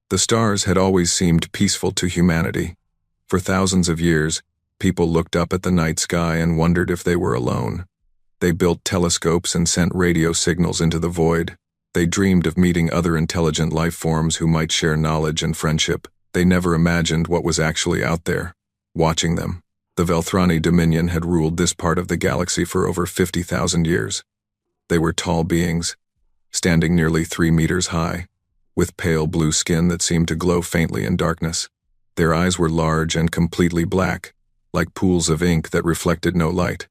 The stars had always seemed peaceful to humanity. For thousands of years, people looked up at the night sky and wondered if they were alone. They built telescopes and sent radio signals into the void. They dreamed of meeting other intelligent life forms who might share knowledge and friendship. They never imagined what was actually out there, watching them. The Velthrani Dominion had ruled this part of the galaxy for over 50,000 years. They were tall beings, standing nearly 3 meters high, with pale blue skin that seemed to glow faintly in darkness. Their eyes were large and completely black, like pools of ink that reflected no light.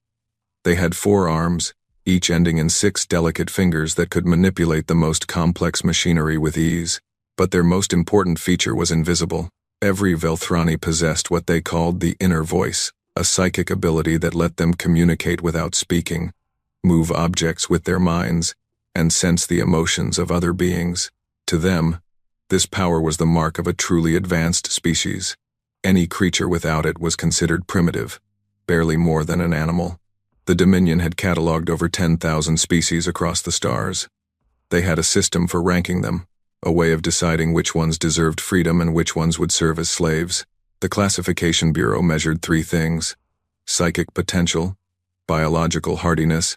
They had 4 arms, each ending in 6 delicate fingers that could manipulate the most complex machinery with ease. But their most important feature was invisible. Every Velthrani possessed what they called the inner voice, a psychic ability that let them communicate without speaking, move objects with their minds, and sense the emotions of other beings. To them, this power was the mark of a truly advanced species. Any creature without it was considered primitive, barely more than an animal. The Dominion had catalogued over 10,000 species across the stars. They had a system for ranking them, a way of deciding which ones deserved freedom and which ones would serve as slaves. The Classification Bureau measured 3 things: psychic potential, biological hardiness,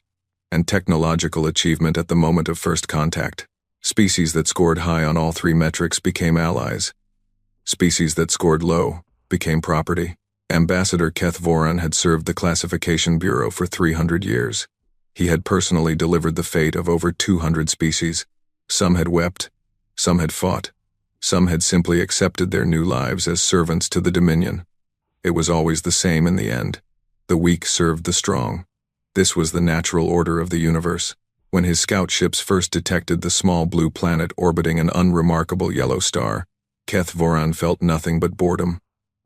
and technological achievement at the moment of first contact. Species that scored high on all 3 metrics became allies. Species that scored low became property. Ambassador Keth Voran had served the Classification Bureau for 300 years. He had personally delivered the fate of over 200 species. Some had wept, some had fought, some had simply accepted their new lives as servants to the Dominion. It was always the same in the end. The weak served the strong. This was the natural order of the universe. When his scout ships first detected the small blue planet orbiting an unremarkable yellow star, Keth Voran felt nothing but boredom.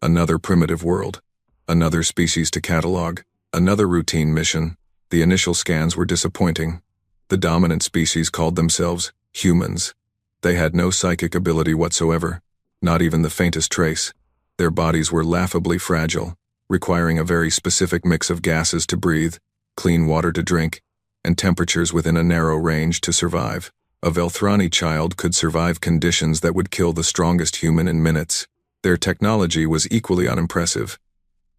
Another primitive world, another species to catalog, another routine mission. The initial scans were disappointing. The dominant species called themselves humans. They had no psychic ability whatsoever, not even the faintest trace. Their bodies were laughably fragile, requiring a very specific mix of gases to breathe, clean water to drink, and temperatures within a narrow range to survive. A Velthrani child could survive conditions that would kill the strongest human in minutes. Their technology was equally unimpressive.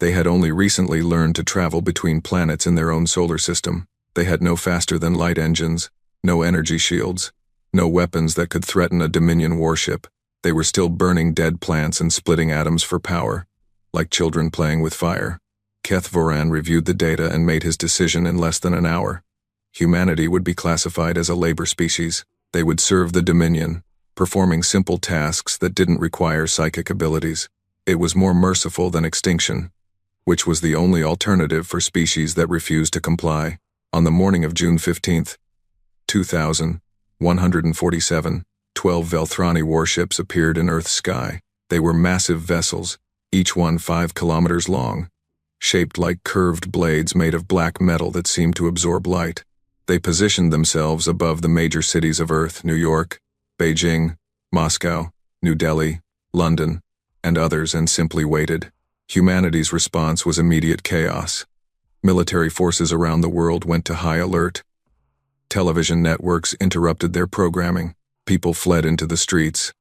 They had only recently learned to travel between planets in their own solar system. They had no faster-than-light engines, no energy shields, no weapons that could threaten a Dominion warship. They were still burning dead plants and splitting atoms for power, like children playing with fire. Keth Voran reviewed the data and made his decision in less than an hour. Humanity would be classified as a labor species. They would serve the Dominion, performing simple tasks that didn't require psychic abilities. It was more merciful than extinction, which was the only alternative for species that refused to comply. On the morning of June 15, 2147, 12 Velthrani warships appeared in Earth's sky. They were massive vessels, each one 5 kilometers long, shaped like curved blades made of black metal that seemed to absorb light. They positioned themselves above the major cities of Earth: New York, Beijing, Moscow, New Delhi, London, and others, and simply waited. Humanity's response was immediate chaos. Military forces around the world went to high alert. Television networks interrupted their programming. People fled into the streets,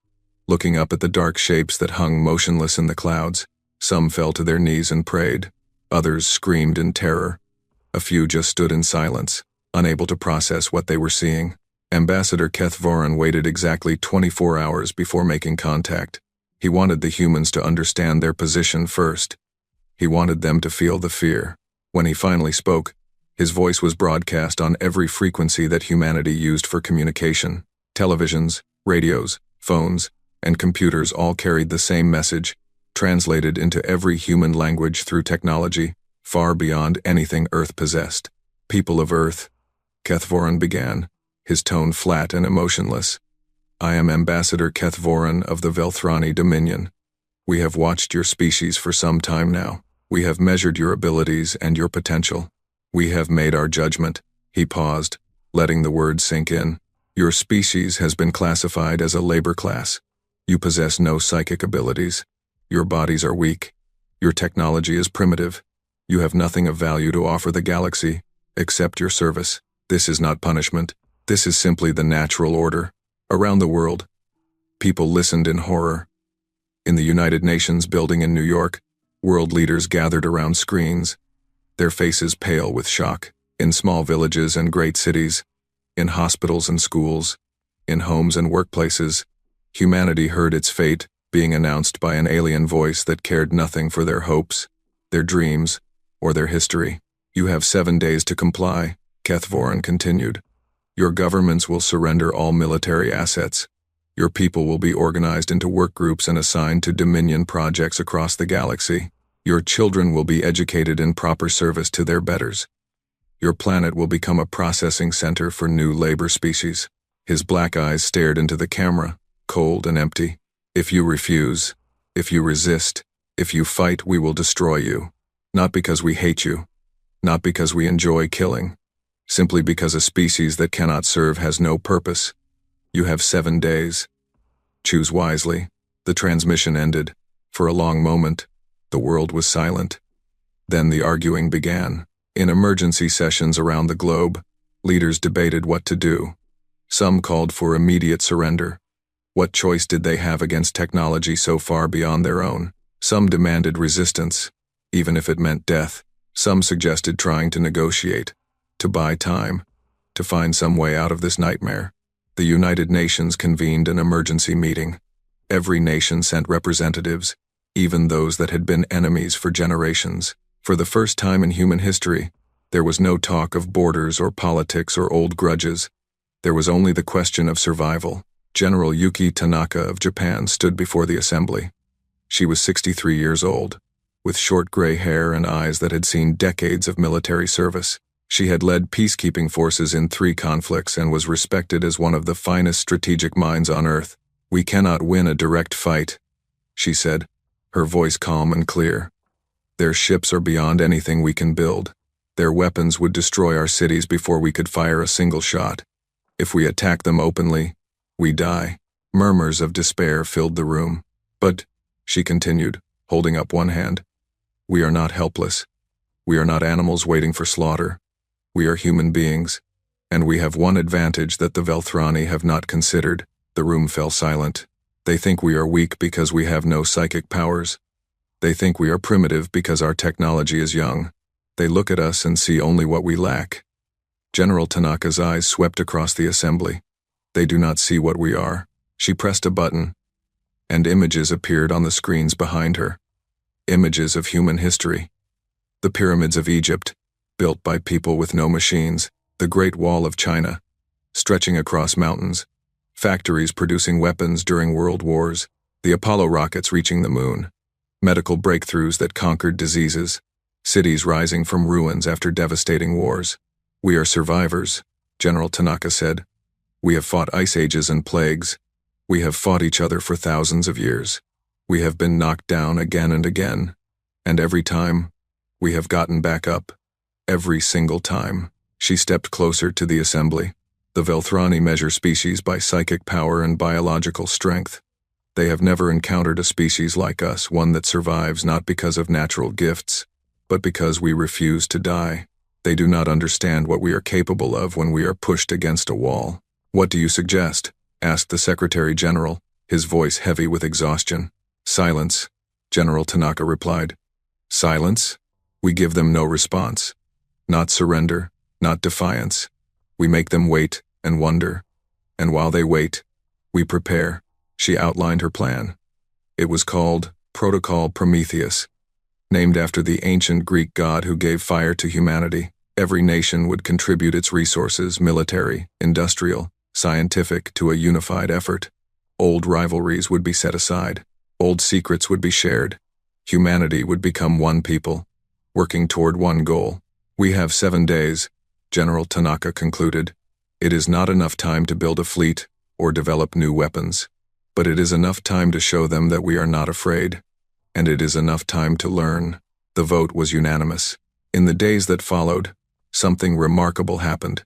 looking up at the dark shapes that hung motionless in the clouds. Some fell to their knees and prayed. Others screamed in terror. A few just stood in silence, unable to process what they were seeing. Ambassador Keth Voran waited exactly 24 hours before making contact. He wanted the humans to understand their position first. He wanted them to feel the fear. When he finally spoke, his voice was broadcast on every frequency that humanity used for communication. Televisions, radios, phones, and computers all carried the same message, translated into every human language through technology, far beyond anything Earth possessed. People of Earth, Keth Voran began, his tone flat and emotionless. I am Ambassador Keth Voran of the Velthrani Dominion. We have watched your species for some time now. We have measured your abilities and your potential. We have made our judgment. He paused, letting the words sink in. Your species has been classified as a labor class. You possess no psychic abilities. Your bodies are weak. Your technology is primitive. You have nothing of value to offer the galaxy, except your service. This is not punishment. This is simply the natural order. Around the world, People listened in horror. In the United Nations building in New York, world leaders gathered around screens, their faces pale with shock. In small villages and great cities, in hospitals and schools, in homes and workplaces, humanity heard its fate being announced by an alien voice that cared nothing for their hopes, their dreams, or their history. You have 7 days to comply, Kethvorin continued. Your governments will surrender all military assets. Your people will be organized into work groups and assigned to Dominion projects across the galaxy. Your children will be educated in proper service to their betters. Your planet will become a processing center for new labor species. His black eyes stared into the camera, cold and empty. If you refuse, if you resist, if you fight, we will destroy you. Not because we hate you, not because we enjoy killing, simply because a species that cannot serve has no purpose. You have 7 days. Choose wisely. The transmission ended. For a long moment, the world was silent. Then the arguing began. In emergency sessions around the globe, leaders debated what to do. Some called for immediate surrender. What choice did they have against technology so far beyond their own? Some demanded resistance, even if it meant death. Some suggested trying to negotiate, to buy time, to find some way out of this nightmare. The United Nations convened an emergency meeting. Every nation sent representatives, even those that had been enemies for generations. For the first time in human history, there was no talk of borders or politics or old grudges. There was only the question of survival. General Yuki Tanaka of Japan stood before the assembly. She was 63 years old, with short gray hair and eyes that had seen decades of military service. She had led peacekeeping forces in 3 conflicts and was respected as one of the finest strategic minds on Earth. We cannot win a direct fight, she said, her voice calm and clear. Their ships are beyond anything we can build. Their weapons would destroy our cities before we could fire a single shot. If we attack them openly, we die. Murmurs of despair filled the room. But, she continued, holding up one hand, we are not helpless. We are not animals waiting for slaughter. We are human beings, and we have one advantage that the Velthrani have not considered. The room fell silent. They think we are weak because we have no psychic powers. They think we are primitive because our technology is young. They look at us and see only what we lack. General Tanaka's eyes swept across the assembly. They do not see what we are. She pressed a button, and images appeared on the screens behind her. Images of human history. The pyramids of Egypt, built by people with no machines. The Great Wall of China, stretching across mountains. Factories producing weapons during world wars. The Apollo rockets reaching the moon. Medical breakthroughs that conquered diseases. Cities rising from ruins after devastating wars. We are survivors, General Tanaka said. We have fought ice ages and plagues. We have fought each other for thousands of years. We have been knocked down again and again. And every time, we have gotten back up. Every single time. She stepped closer to the assembly. The Velthrani measure species by psychic power and biological strength. They have never encountered a species like us, one that survives not because of natural gifts, but because we refuse to die. They do not understand what we are capable of when we are pushed against a wall. What do you suggest? Asked the Secretary General, his voice heavy with exhaustion. Silence, General Tanaka replied. Silence? We give them no response. Not surrender, not defiance. We make them wait and wonder. And while they wait, we prepare. She outlined her plan. It was called Protocol Prometheus, named after the ancient Greek god who gave fire to humanity. Every nation would contribute its resources, military, industrial, scientific, to a unified effort. Old rivalries would be set aside. Old secrets would be shared. Humanity would become one people, working toward one goal. We have 7 days, General Tanaka concluded. It is not enough time to build a fleet or develop new weapons, but it is enough time to show them that we are not afraid, and it is enough time to learn. The vote was unanimous. In the days that followed, something remarkable happened.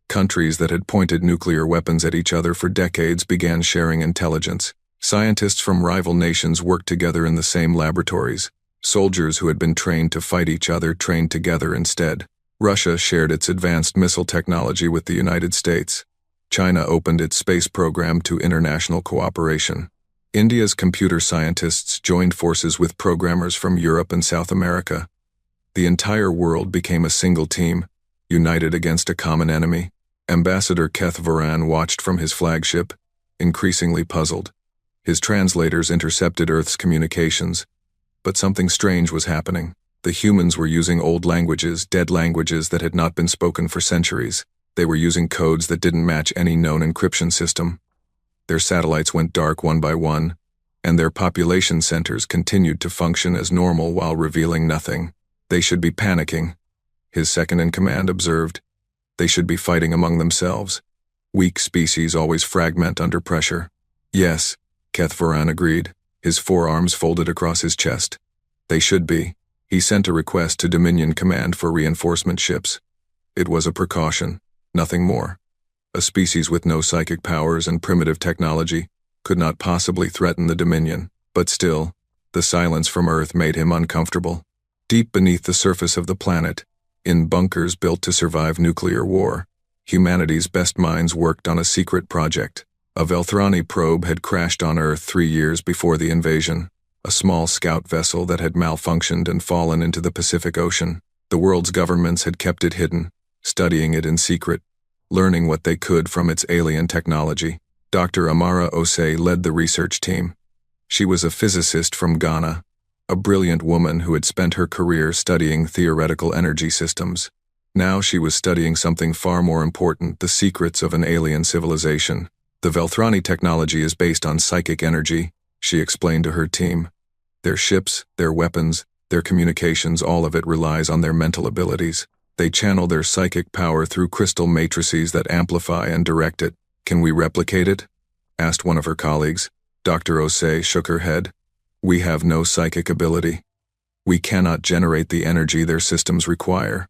Countries that had pointed nuclear weapons at each other for decades began sharing intelligence. Scientists from rival nations worked together in the same laboratories. Soldiers who had been trained to fight each other trained together instead. Russia shared its advanced missile technology with the United States. China opened its space program to international cooperation. India's computer scientists joined forces with programmers from Europe and South America. The entire world became a single team, united against a common enemy. Ambassador Keth Varan watched from his flagship, increasingly puzzled. His translators intercepted Earth's communications, but something strange was happening. The humans were using old languages, dead languages that had not been spoken for centuries. They were using codes that didn't match any known encryption system. Their satellites went dark one by one, and their population centers continued to function as normal while revealing nothing. They should be panicking, his second-in-command observed. They should be fighting among themselves. Weak species always fragment under pressure. Yes, Keth Varan agreed, his forearms folded across his chest. They should be. He sent a request to Dominion Command for reinforcement ships. It was a precaution, nothing more. A species with no psychic powers and primitive technology could not possibly threaten the Dominion, but still, the silence from Earth made him uncomfortable. Deep beneath the surface of the planet, in bunkers built to survive nuclear war, humanity's best minds worked on a secret project. A Velthrani probe had crashed on Earth 3 years before the invasion, a small scout vessel that had malfunctioned and fallen into the Pacific Ocean. The world's governments had kept it hidden, studying it in secret, learning what they could from its alien technology. Dr. Amara Osei led the research team. She was a physicist from Ghana, a brilliant woman who had spent her career studying theoretical energy systems. Now she was studying something far more important, the secrets of an alien civilization. The Velthrani technology is based on psychic energy, she explained to her team. Their ships, their weapons, their communications, all of it relies on their mental abilities. They channel their psychic power through crystal matrices that amplify and direct it. Can we replicate it? Asked one of her colleagues. Dr. Osei shook her head. We have no psychic ability. We cannot generate the energy their systems require.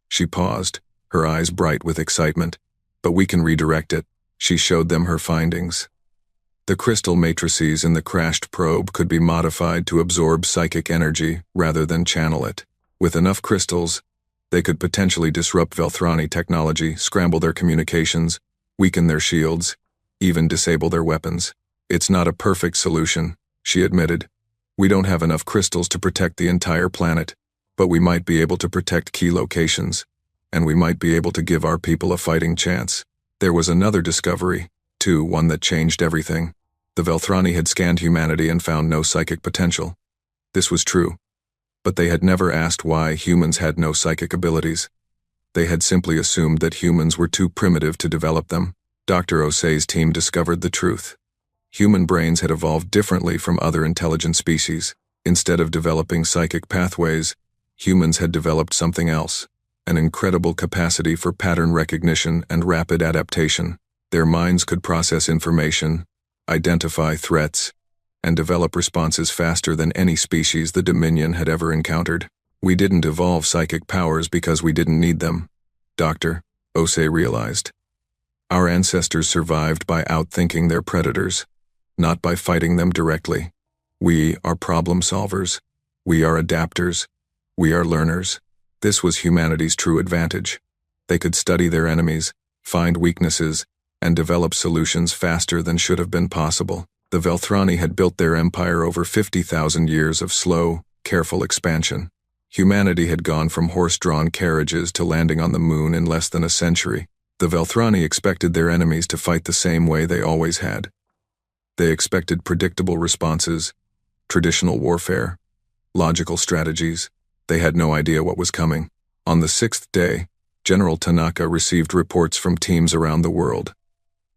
She paused, her eyes bright with excitement. But we can redirect it. She showed them her findings. The crystal matrices in the crashed probe could be modified to absorb psychic energy rather than channel it. With enough crystals, they could potentially disrupt Velthrani technology, scramble their communications, weaken their shields, even disable their weapons. It's not a perfect solution, she admitted. We don't have enough crystals to protect the entire planet, but we might be able to protect key locations, and we might be able to give our people a fighting chance. There was another discovery, too, one that changed everything. The Velthrani had scanned humanity and found no psychic potential. This was true, but they had never asked why humans had no psychic abilities. They had simply assumed that humans were too primitive to develop them. Dr. Osei's team discovered the truth. Human brains had evolved differently from other intelligent species. Instead of developing psychic pathways, humans had developed something else, an incredible capacity for pattern recognition and rapid adaptation. Their minds could process information, identify threats, and develop responses faster than any species the Dominion had ever encountered. We didn't evolve psychic powers because we didn't need them, Dr. Osei realized. Our ancestors survived by outthinking their predators, not by fighting them directly. We are problem solvers. We are adapters. We are learners. This was humanity's true advantage. They could study their enemies, find weaknesses, and develop solutions faster than should have been possible. The Velthrani had built their empire over 50,000 years of slow, careful expansion. Humanity had gone from horse-drawn carriages to landing on the moon in less than a century. The Velthrani expected their enemies to fight the same way they always had. They expected predictable responses, traditional warfare, logical strategies. They had no idea what was coming. On the 6th day, General Tanaka received reports from teams around the world.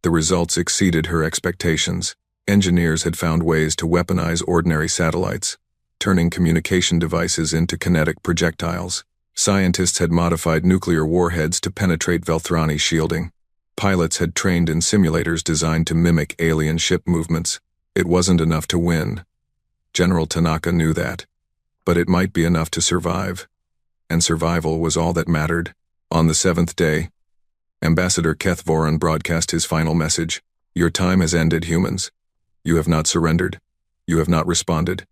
The results exceeded her expectations. Engineers had found ways to weaponize ordinary satellites, turning communication devices into kinetic projectiles. Scientists had modified nuclear warheads to penetrate Velthrani shielding. Pilots had trained in simulators designed to mimic alien ship movements. It wasn't enough to win. General Tanaka knew that. But it might be enough to survive. And survival was all that mattered. On the 7th day, Ambassador Keth Varan broadcast his final message. Your time has ended, humans. You have not surrendered. You have not responded.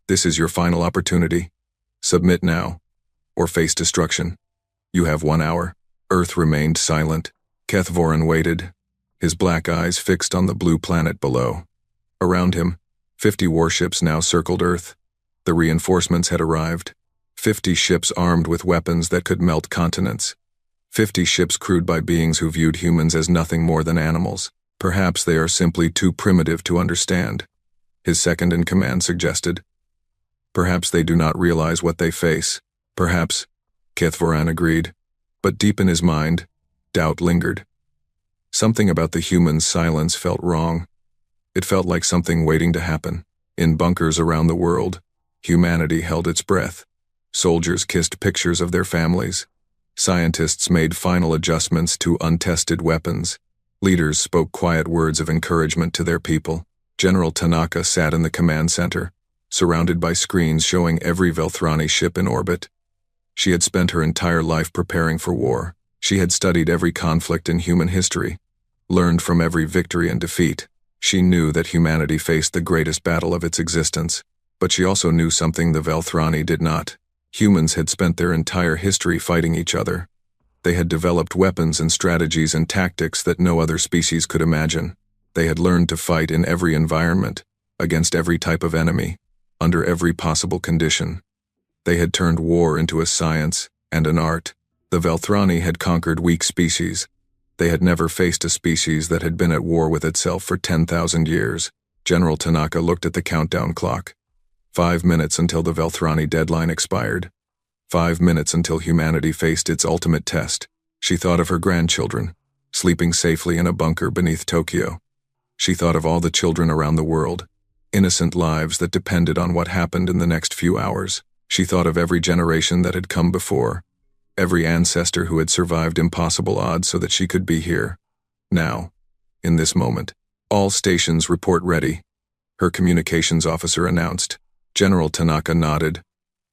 This is your final opportunity. Submit now, or face destruction. You have 1 hour. Earth remained silent. Keth Varan waited, his black eyes fixed on the blue planet below. Around him, 50 warships now circled Earth. The reinforcements had arrived. 50 ships armed with weapons that could melt continents. 50 ships crewed by beings who viewed humans as nothing more than animals. Perhaps they are simply too primitive to understand, his second-in-command suggested. Perhaps they do not realize what they face. Perhaps, Kethvoran agreed. But deep in his mind, doubt lingered. Something about the humans' silence felt wrong. It felt like something waiting to happen. In bunkers around the world, humanity held its breath. Soldiers kissed pictures of their families. Scientists made final adjustments to untested weapons. Leaders spoke quiet words of encouragement to their people. General Tanaka sat in the command center, surrounded by screens showing every Velthrani ship in orbit. She had spent her entire life preparing for war. She had studied every conflict in human history, learned from every victory and defeat. She knew that humanity faced the greatest battle of its existence, but she also knew something the Velthrani did not. Humans had spent their entire history fighting each other. They had developed weapons and strategies and tactics that no other species could imagine. They had learned to fight in every environment, against every type of enemy, under every possible condition. They had turned war into a science and an art. The Velthrani had conquered weak species. They had never faced a species that had been at war with itself for 10,000 years. General Tanaka looked at the countdown clock. 5 minutes until the Velthrani deadline expired. 5 minutes until humanity faced its ultimate test. She thought of her grandchildren, sleeping safely in a bunker beneath Tokyo. She thought of all the children around the world, innocent lives that depended on what happened in the next few hours. She thought of every generation that had come before, every ancestor who had survived impossible odds so that she could be here. Now, in this moment, all stations report ready, her communications officer announced. General Tanaka nodded.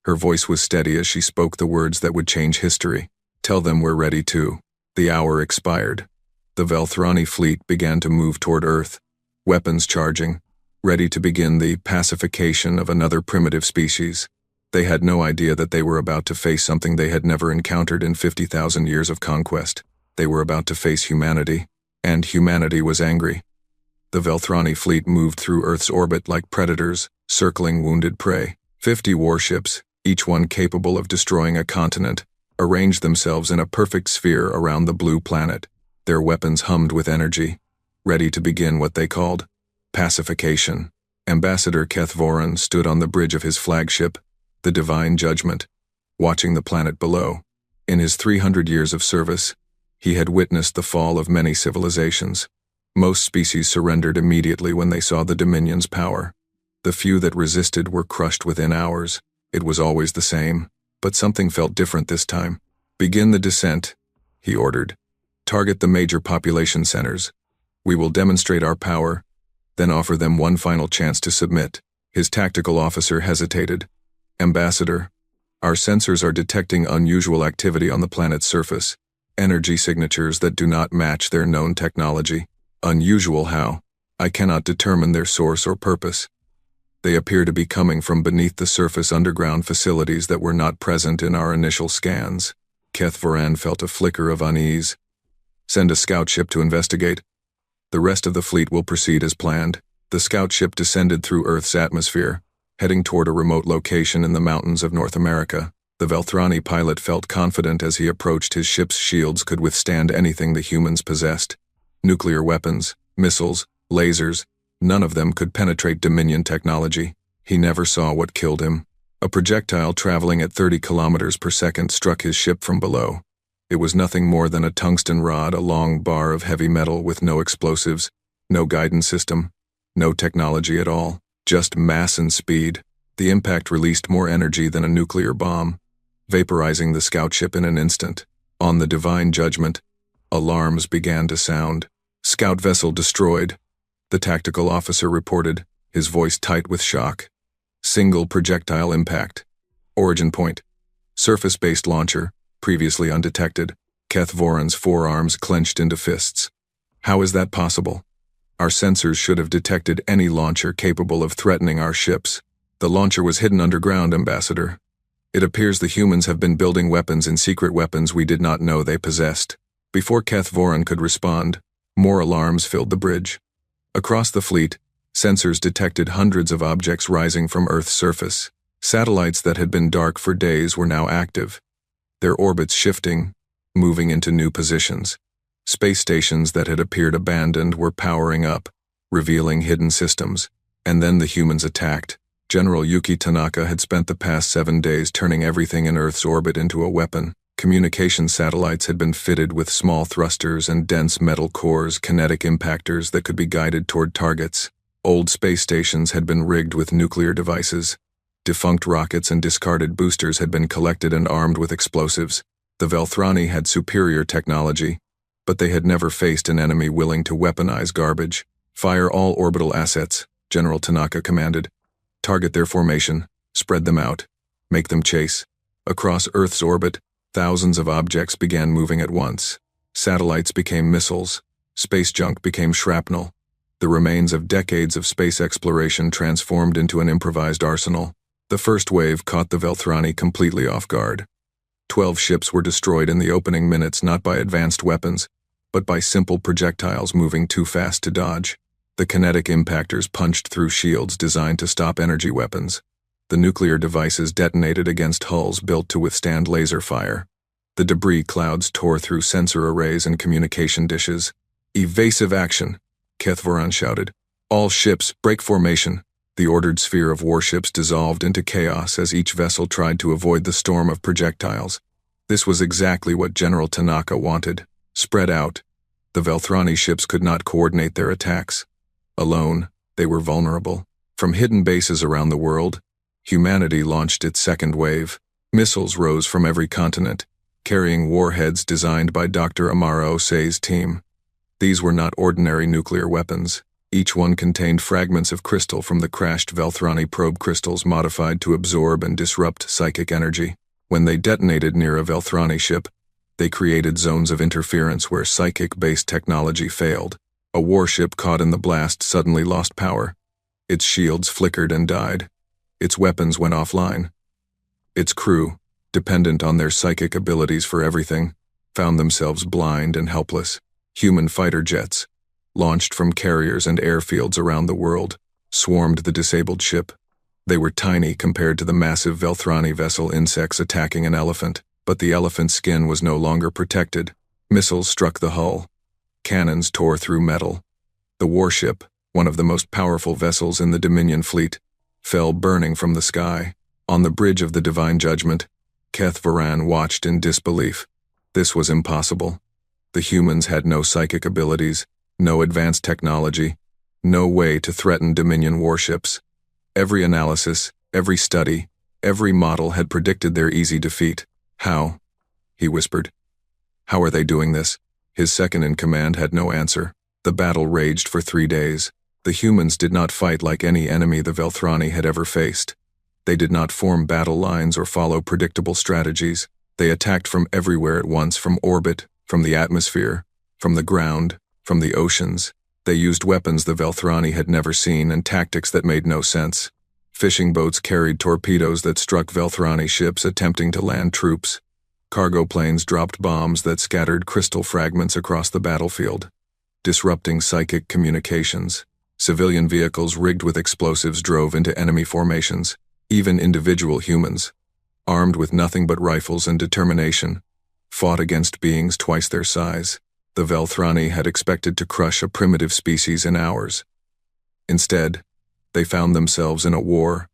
Her voice was steady as she spoke the words that would change history. Tell them we're ready too. The hour expired. The Velthrani fleet began to move toward Earth, weapons charging, ready to begin the pacification of another primitive species. They had no idea that they were about to face something they had never encountered in 50,000 years of conquest. They were about to face humanity, and humanity was angry. The Velthrani fleet moved through Earth's orbit like predators, circling wounded prey. 50 warships, each one capable of destroying a continent, arranged themselves in a perfect sphere around the blue planet. Their weapons hummed with energy, ready to begin what they called pacification. Ambassador Kethvoran stood on the bridge of his flagship, the Divine Judgment, watching the planet below. In his 300 years of service, he had witnessed the fall of many civilizations. Most species surrendered immediately when they saw the Dominion's power. The few that resisted were crushed within hours. It was always the same, but something felt different this time. Begin the descent, he ordered. Target the major population centers. We will demonstrate our power, then offer them one final chance to submit. His tactical officer hesitated. Ambassador, our sensors are detecting unusual activity on the planet's surface, energy signatures that do not match their known technology. Unusual how? I cannot determine their source or purpose. They appear to be coming from beneath the surface underground facilities that were not present in our initial scans. Kethvoran felt a flicker of unease. Send a scout ship to investigate. The rest of the fleet will proceed as planned. The scout ship descended through Earth's atmosphere, heading toward a remote location in the mountains of North America. The Velthrani pilot felt confident as he approached. His ship's shields could withstand anything the humans possessed. Nuclear weapons, missiles, lasers, none of them could penetrate Dominion technology. He never saw what killed him. A projectile traveling at 30 kilometers per second struck his ship from below. It was nothing more than a tungsten rod, a long bar of heavy metal with no explosives, no guidance system, no technology at all, just mass and speed. The impact released more energy than a nuclear bomb, vaporizing the scout ship in an instant. On the Divine Judgment, alarms began to sound. Scout vessel destroyed, the tactical officer reported, his voice tight with shock. Single projectile impact. Origin point. Surface-based launcher, previously undetected. Kethvoran's forearms clenched into fists. How is that possible? Our sensors should have detected any launcher capable of threatening our ships. The launcher was hidden underground, Ambassador. It appears the humans have been building weapons in secret weapons we did not know they possessed. Before Kethvoran could respond, More alarms filled the bridge. Across the fleet, sensors detected hundreds of objects rising from Earth's surface. Satellites that had been dark for days were now active, their orbits shifting, moving into new positions. Space stations that had appeared abandoned were powering up, revealing hidden systems. And then the humans attacked. General Yuki Tanaka had spent the past 7 days turning everything in Earth's orbit into a weapon. Communication satellites had been fitted with small thrusters and dense metal cores, kinetic impactors that could be guided toward targets. Old space stations had been rigged with nuclear devices. Defunct rockets and discarded boosters had been collected and armed with explosives. The Velthrani had superior technology, but they had never faced an enemy willing to weaponize garbage. Fire all orbital assets, General Tanaka commanded. Target their formation, spread them out, make them chase. Across Earth's orbit, thousands of objects began moving at once. Satellites became missiles. Space junk became shrapnel. The remains of decades of space exploration transformed into an improvised arsenal. The first wave caught the Velthrani completely off guard. 12 ships were destroyed in the opening minutes not by advanced weapons, but by simple projectiles moving too fast to dodge. The kinetic impactors punched through shields designed to stop energy weapons. The nuclear devices detonated against hulls built to withstand laser fire. The debris clouds tore through sensor arrays and communication dishes. "Evasive action," Kethvoran shouted. "All ships, break formation." The ordered sphere of warships dissolved into chaos as each vessel tried to avoid the storm of projectiles. This was exactly what General Tanaka wanted. Spread out. The Velthrani ships could not coordinate their attacks. Alone, they were vulnerable. From hidden bases around the world, humanity launched its second wave. Missiles rose from every continent, carrying warheads designed by Dr. Amaro Osei's team. These were not ordinary nuclear weapons. Each one contained fragments of crystal from the crashed Velthrani probe crystals modified to absorb and disrupt psychic energy. When they detonated near a Velthrani ship, they created zones of interference where psychic-based technology failed. A warship caught in the blast suddenly lost power. Its shields flickered and died. Its weapons went offline. Its crew, dependent on their psychic abilities for everything, found themselves blind and helpless. Human fighter jets, launched from carriers and airfields around the world, swarmed the disabled ship. They were tiny compared to the massive Velthrani vessel insects attacking an elephant, but the elephant's skin was no longer protected. Missiles struck the hull. Cannons tore through metal. The warship, one of the most powerful vessels in the Dominion fleet, fell burning from the sky. On the bridge of the Divine Judgment, Kethvoran watched in disbelief. This was impossible. The humans had no psychic abilities, no advanced technology, no way to threaten Dominion warships. Every analysis, every study, every model had predicted their easy defeat. "How?" he whispered. "How are they doing this?" His second-in-command had no answer. The battle raged for 3 days. The humans did not fight like any enemy the Velthrani had ever faced. They did not form battle lines or follow predictable strategies. They attacked from everywhere at once, from orbit, from the atmosphere, from the ground, from the oceans. They used weapons the Velthrani had never seen and tactics that made no sense. Fishing boats carried torpedoes that struck Velthrani ships attempting to land troops. Cargo planes dropped bombs that scattered crystal fragments across the battlefield, disrupting psychic communications. Civilian vehicles rigged with explosives drove into enemy formations. Even individual humans, armed with nothing but rifles and determination, fought against beings twice their size. The Velthrani had expected to crush a primitive species in hours. Instead, they found themselves in a war,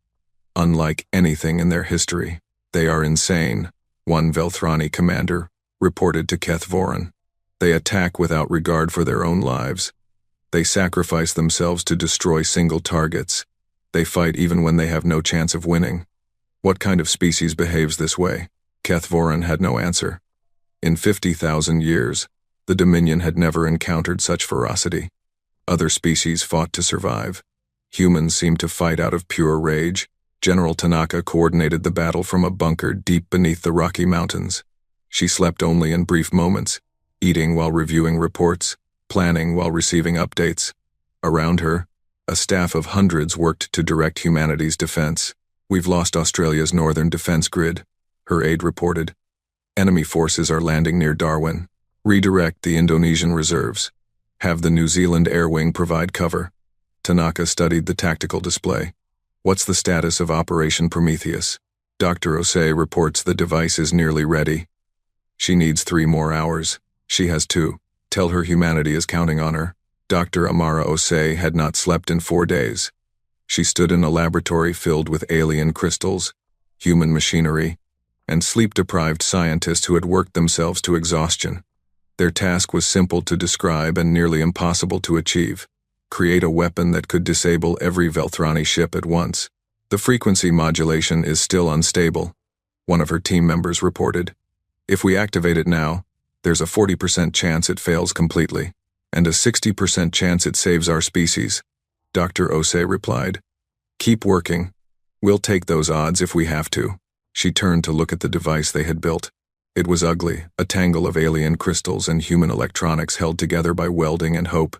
unlike anything in their history. "They are insane," one Velthrani commander reported to Kethvoran. "They attack without regard for their own lives. They sacrifice themselves to destroy single targets. They fight even when they have no chance of winning. What kind of species behaves this way?" Kethvoran had no answer. In 50,000 years, the Dominion had never encountered such ferocity. Other species fought to survive. Humans seemed to fight out of pure rage. General Tanaka coordinated the battle from a bunker deep beneath the Rocky Mountains. She slept only in brief moments, eating while reviewing reports, planning while receiving updates. Around her, a staff of hundreds worked to direct humanity's defense. "We've lost Australia's northern defense grid," her aide reported. "Enemy forces are landing near Darwin. Redirect the Indonesian reserves. Have the New Zealand Air Wing provide cover. Tanaka studied the tactical display. What's the status of Operation Prometheus? Dr. Osei reports the device is nearly ready. She needs 3 more hours. She has 2. Tell her humanity is counting on her. Dr. Amara Osei had not slept in 4 days. She stood in a laboratory filled with alien crystals, human machinery, and sleep-deprived scientists who had worked themselves to exhaustion. Their task was simple to describe and nearly impossible to achieve: create a weapon that could disable every Velthrani ship at once. The frequency modulation is still unstable, one of her team members reported. If we activate it now, there's a 40% chance it fails completely, and a 60% chance it saves our species. Dr. Osei replied. Keep working. We'll take those odds if we have to. She turned to look at the device they had built. It was ugly, a tangle of alien crystals and human electronics held together by welding and hope.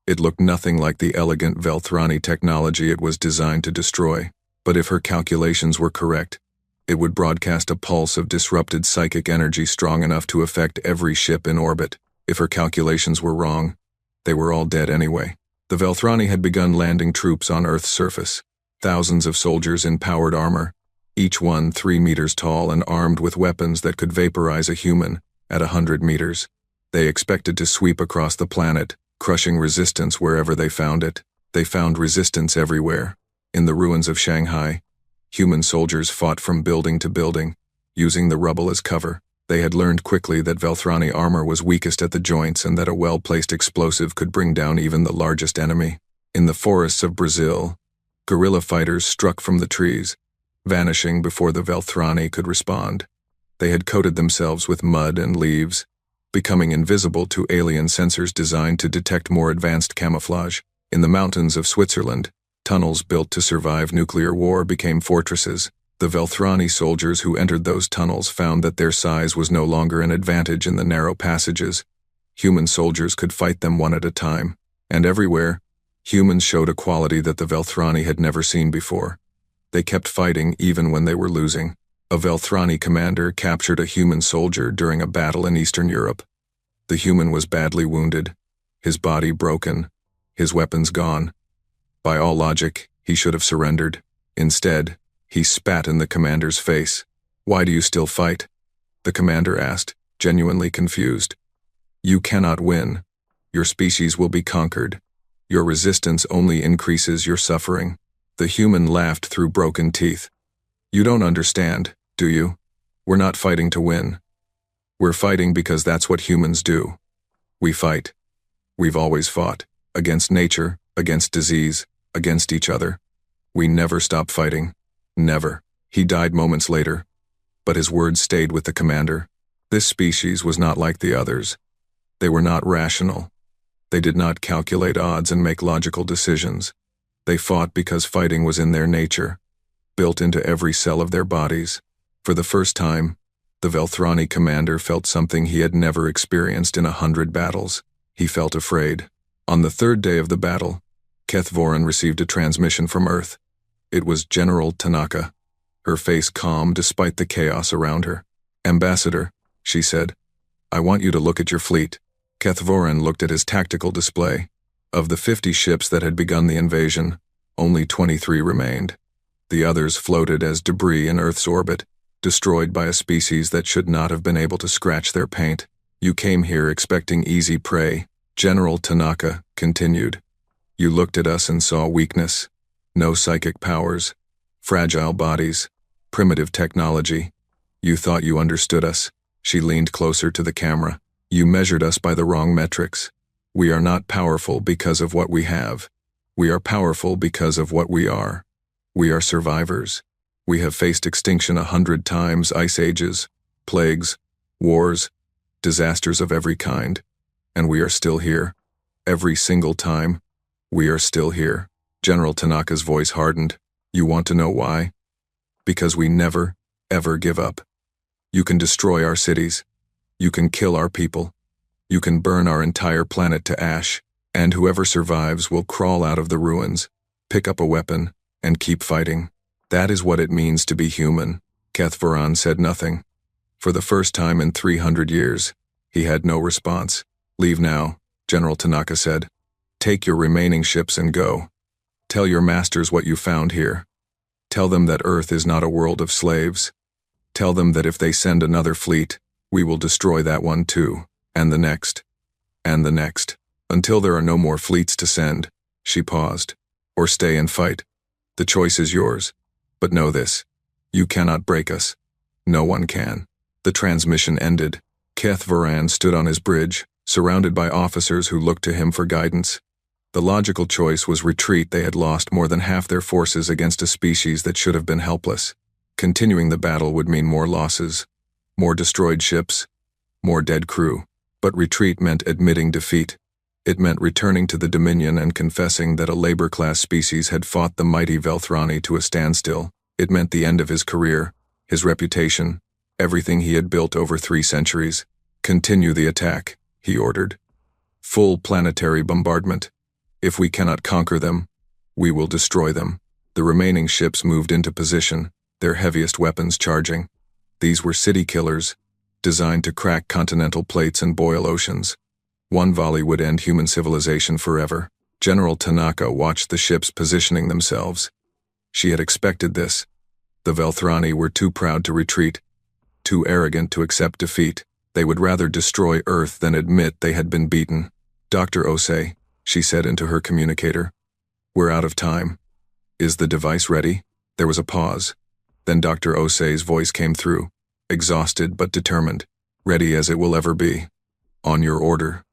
It looked nothing like the elegant Velthrani technology it was designed to destroy, but if her calculations were correct, it would broadcast a pulse of disrupted psychic energy strong enough to affect every ship in orbit. If her calculations were wrong, they were all dead anyway. The Velthrani had begun landing troops on Earth's surface. Thousands of soldiers in powered armor, each one 3 meters tall and armed with weapons that could vaporize a human at 100 meters. They expected to sweep across the planet, crushing resistance wherever they found it. They found resistance everywhere. In the ruins of Shanghai, human soldiers fought from building to building, using the rubble as cover. They had learned quickly that Velthrani armor was weakest at the joints and that a well-placed explosive could bring down even the largest enemy. In the forests of Brazil, guerrilla fighters struck from the trees, vanishing before the Velthrani could respond. They had coated themselves with mud and leaves, becoming invisible to alien sensors designed to detect more advanced camouflage. In the mountains of Switzerland, tunnels built to survive nuclear war became fortresses. The Velthrani soldiers who entered those tunnels found that their size was no longer an advantage in the narrow passages. Human soldiers could fight them one at a time, and everywhere, humans showed a quality that the Velthrani had never seen before. They kept fighting even when they were losing. A Velthrani commander captured a human soldier during a battle in Eastern Europe. The human was badly wounded, his body broken, his weapons gone. By all logic, he should have surrendered. Instead, he spat in the commander's face. "Why do you still fight?" the commander asked, genuinely confused. "You cannot win. Your species will be conquered. Your resistance only increases your suffering." The human laughed through broken teeth. "You don't understand, do you? We're not fighting to win. We're fighting because that's what humans do. We fight. We've always fought. Against nature, against disease, against each other. We never stop fighting. Never." He died moments later, but his words stayed with the commander. This species was not like the others. They were not rational. They did not calculate odds and make logical decisions. They fought because fighting was in their nature, built into every cell of their bodies. For the first time, the Velthrani commander felt something he had never experienced in 100 battles. He felt afraid. On the 3rd day of the battle, Kethvoran received a transmission from Earth. It was General Tanaka, her face calm despite the chaos around her. "Ambassador," she said, "I want you to look at your fleet." Kethvoran looked at his tactical display. Of the 50 ships that had begun the invasion, only 23 remained. The others floated as debris in Earth's orbit, destroyed by a species that should not have been able to scratch their paint. "You came here expecting easy prey," General Tanaka continued. "You looked at us and saw weakness. No psychic powers, fragile bodies, primitive technology. You thought you understood us." She leaned closer to the camera. "You measured us by the wrong metrics. We are not powerful because of what we have. We are powerful because of what we are. We are survivors. We have faced extinction 100 times, ice ages, plagues, wars, disasters of every kind, and we are still here. Every single time, we are still here." General Tanaka's voice hardened. "You want to know why? Because we never, ever give up. You can destroy our cities. You can kill our people. You can burn our entire planet to ash, and whoever survives will crawl out of the ruins, pick up a weapon, and keep fighting. That is what it means to be human." Kethvoran said nothing. For the first time in 300 years, he had no response. "Leave now," General Tanaka said. Take your remaining ships and go. Tell your masters what you found here. Tell them that Earth is not a world of slaves. Tell them that if they send another fleet, we will destroy that one too, and the next, and the next, until there are no more fleets to send. She paused. Or stay and fight. The choice is yours. But know this. You cannot break us. No one can. The transmission ended. Keth Varan stood on his bridge, surrounded by officers who looked to him for guidance. The logical choice was retreat. They had lost more than half their forces against a species that should have been helpless. Continuing the battle would mean more losses, more destroyed ships, more dead crew. But retreat meant admitting defeat. It meant returning to the Dominion and confessing that a labor-class species had fought the mighty Velthrani to a standstill. It meant the end of his career, his reputation, everything he had built over 3 centuries. Continue the attack, he ordered. Full planetary bombardment. If we cannot conquer them, we will destroy them. The remaining ships moved into position, their heaviest weapons charging. These were city killers, designed to crack continental plates and boil oceans. One volley would end human civilization forever. General Tanaka watched the ships positioning themselves. She had expected this. The Velthrani were too proud to retreat, too arrogant to accept defeat. They would rather destroy Earth than admit they had been beaten. Dr. Osei, she said into her communicator, we're out of time. Is the device ready? There was a pause. Then Dr. Osei's voice came through, exhausted but determined, ready as it will ever be. On your order,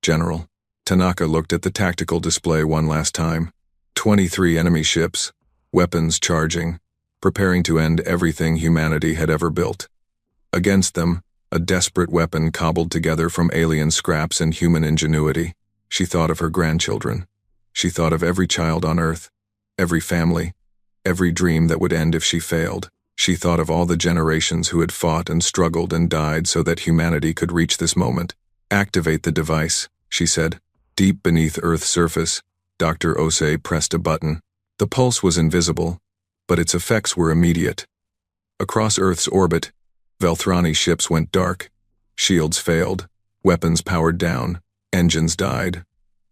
General. Tanaka looked at the tactical display one last time. 23 enemy ships, weapons charging, preparing to end everything humanity had ever built. Against them, a desperate weapon cobbled together from alien scraps and human ingenuity. She thought of her grandchildren. She thought of every child on Earth, every family, every dream that would end if she failed. She thought of all the generations who had fought and struggled and died so that humanity could reach this moment. Activate the device, she said. Deep beneath Earth's surface, Dr. Osei pressed a button. The pulse was invisible, but its effects were immediate. Across Earth's orbit, Velthrani ships went dark. Shields failed. Weapons powered down. Engines died.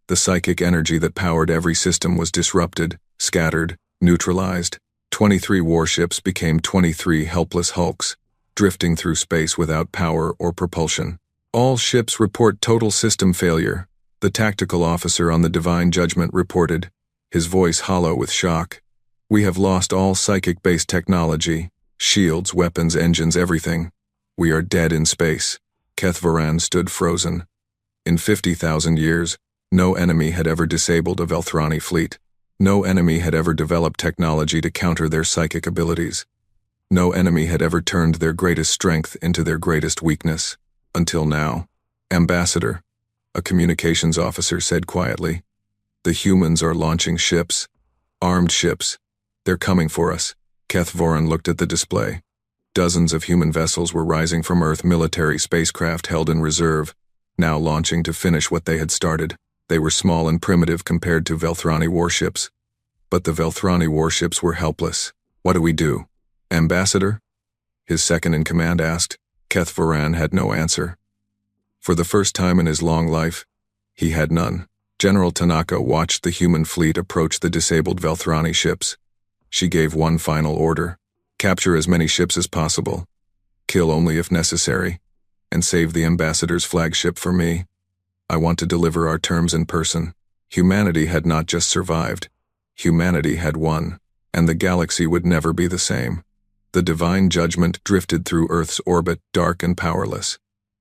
The psychic energy that powered every system was disrupted, scattered, neutralized. 23 warships became 23 helpless hulks, drifting through space without power or propulsion. All ships report total system failure, the tactical officer on the Divine Judgment reported, his voice hollow with shock. We have lost all psychic-based technology, shields, weapons, engines, everything. We are dead in space. Keth Varan stood frozen. In 50,000 years, no enemy had ever disabled a Velthrani fleet. No enemy had ever developed technology to counter their psychic abilities. No enemy had ever turned their greatest strength into their greatest weakness. Until now. Ambassador, a communications officer said quietly, the humans are launching ships. Armed ships. They're coming for us. Keth Varan looked at the display. Dozens of human vessels were rising from Earth, military spacecraft held in reserve, now launching to finish what they had started. They were small and primitive compared to Velthrani warships. But the Velthrani warships were helpless. What do we do? Ambassador? His second-in-command asked. Keth Varan had no answer. For the first time in his long life, he had none. General Tanaka watched the human fleet approach the disabled Velthrani ships. She gave one final order. Capture as many ships as possible. Kill only if necessary. And save the ambassador's flagship for me. I want to deliver our terms in person. Humanity had not just survived. Humanity had won, and the galaxy would never be the same. The Divine Judgment drifted through Earth's orbit, dark and powerless.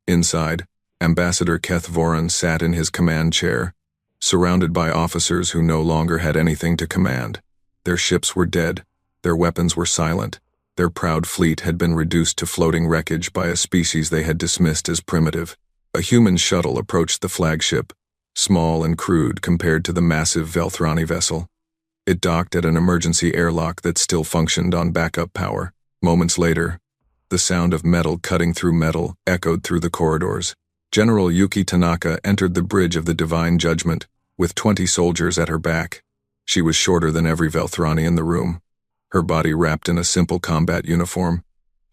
Inside, Ambassador Keth Varan sat in his command chair, surrounded by officers who no longer had anything to command. Their ships were dead, their weapons were silent, their proud fleet had been reduced to floating wreckage by a species they had dismissed as primitive. A human shuttle approached the flagship, small and crude compared to the massive Velthrani vessel. It docked at an emergency airlock that still functioned on backup power. Moments later, the sound of metal cutting through metal echoed through the corridors. General Yuki Tanaka entered the bridge of the Divine Judgment, with 20 soldiers at her back. She was shorter than every Velthrani in the room, her body wrapped in a simple combat uniform,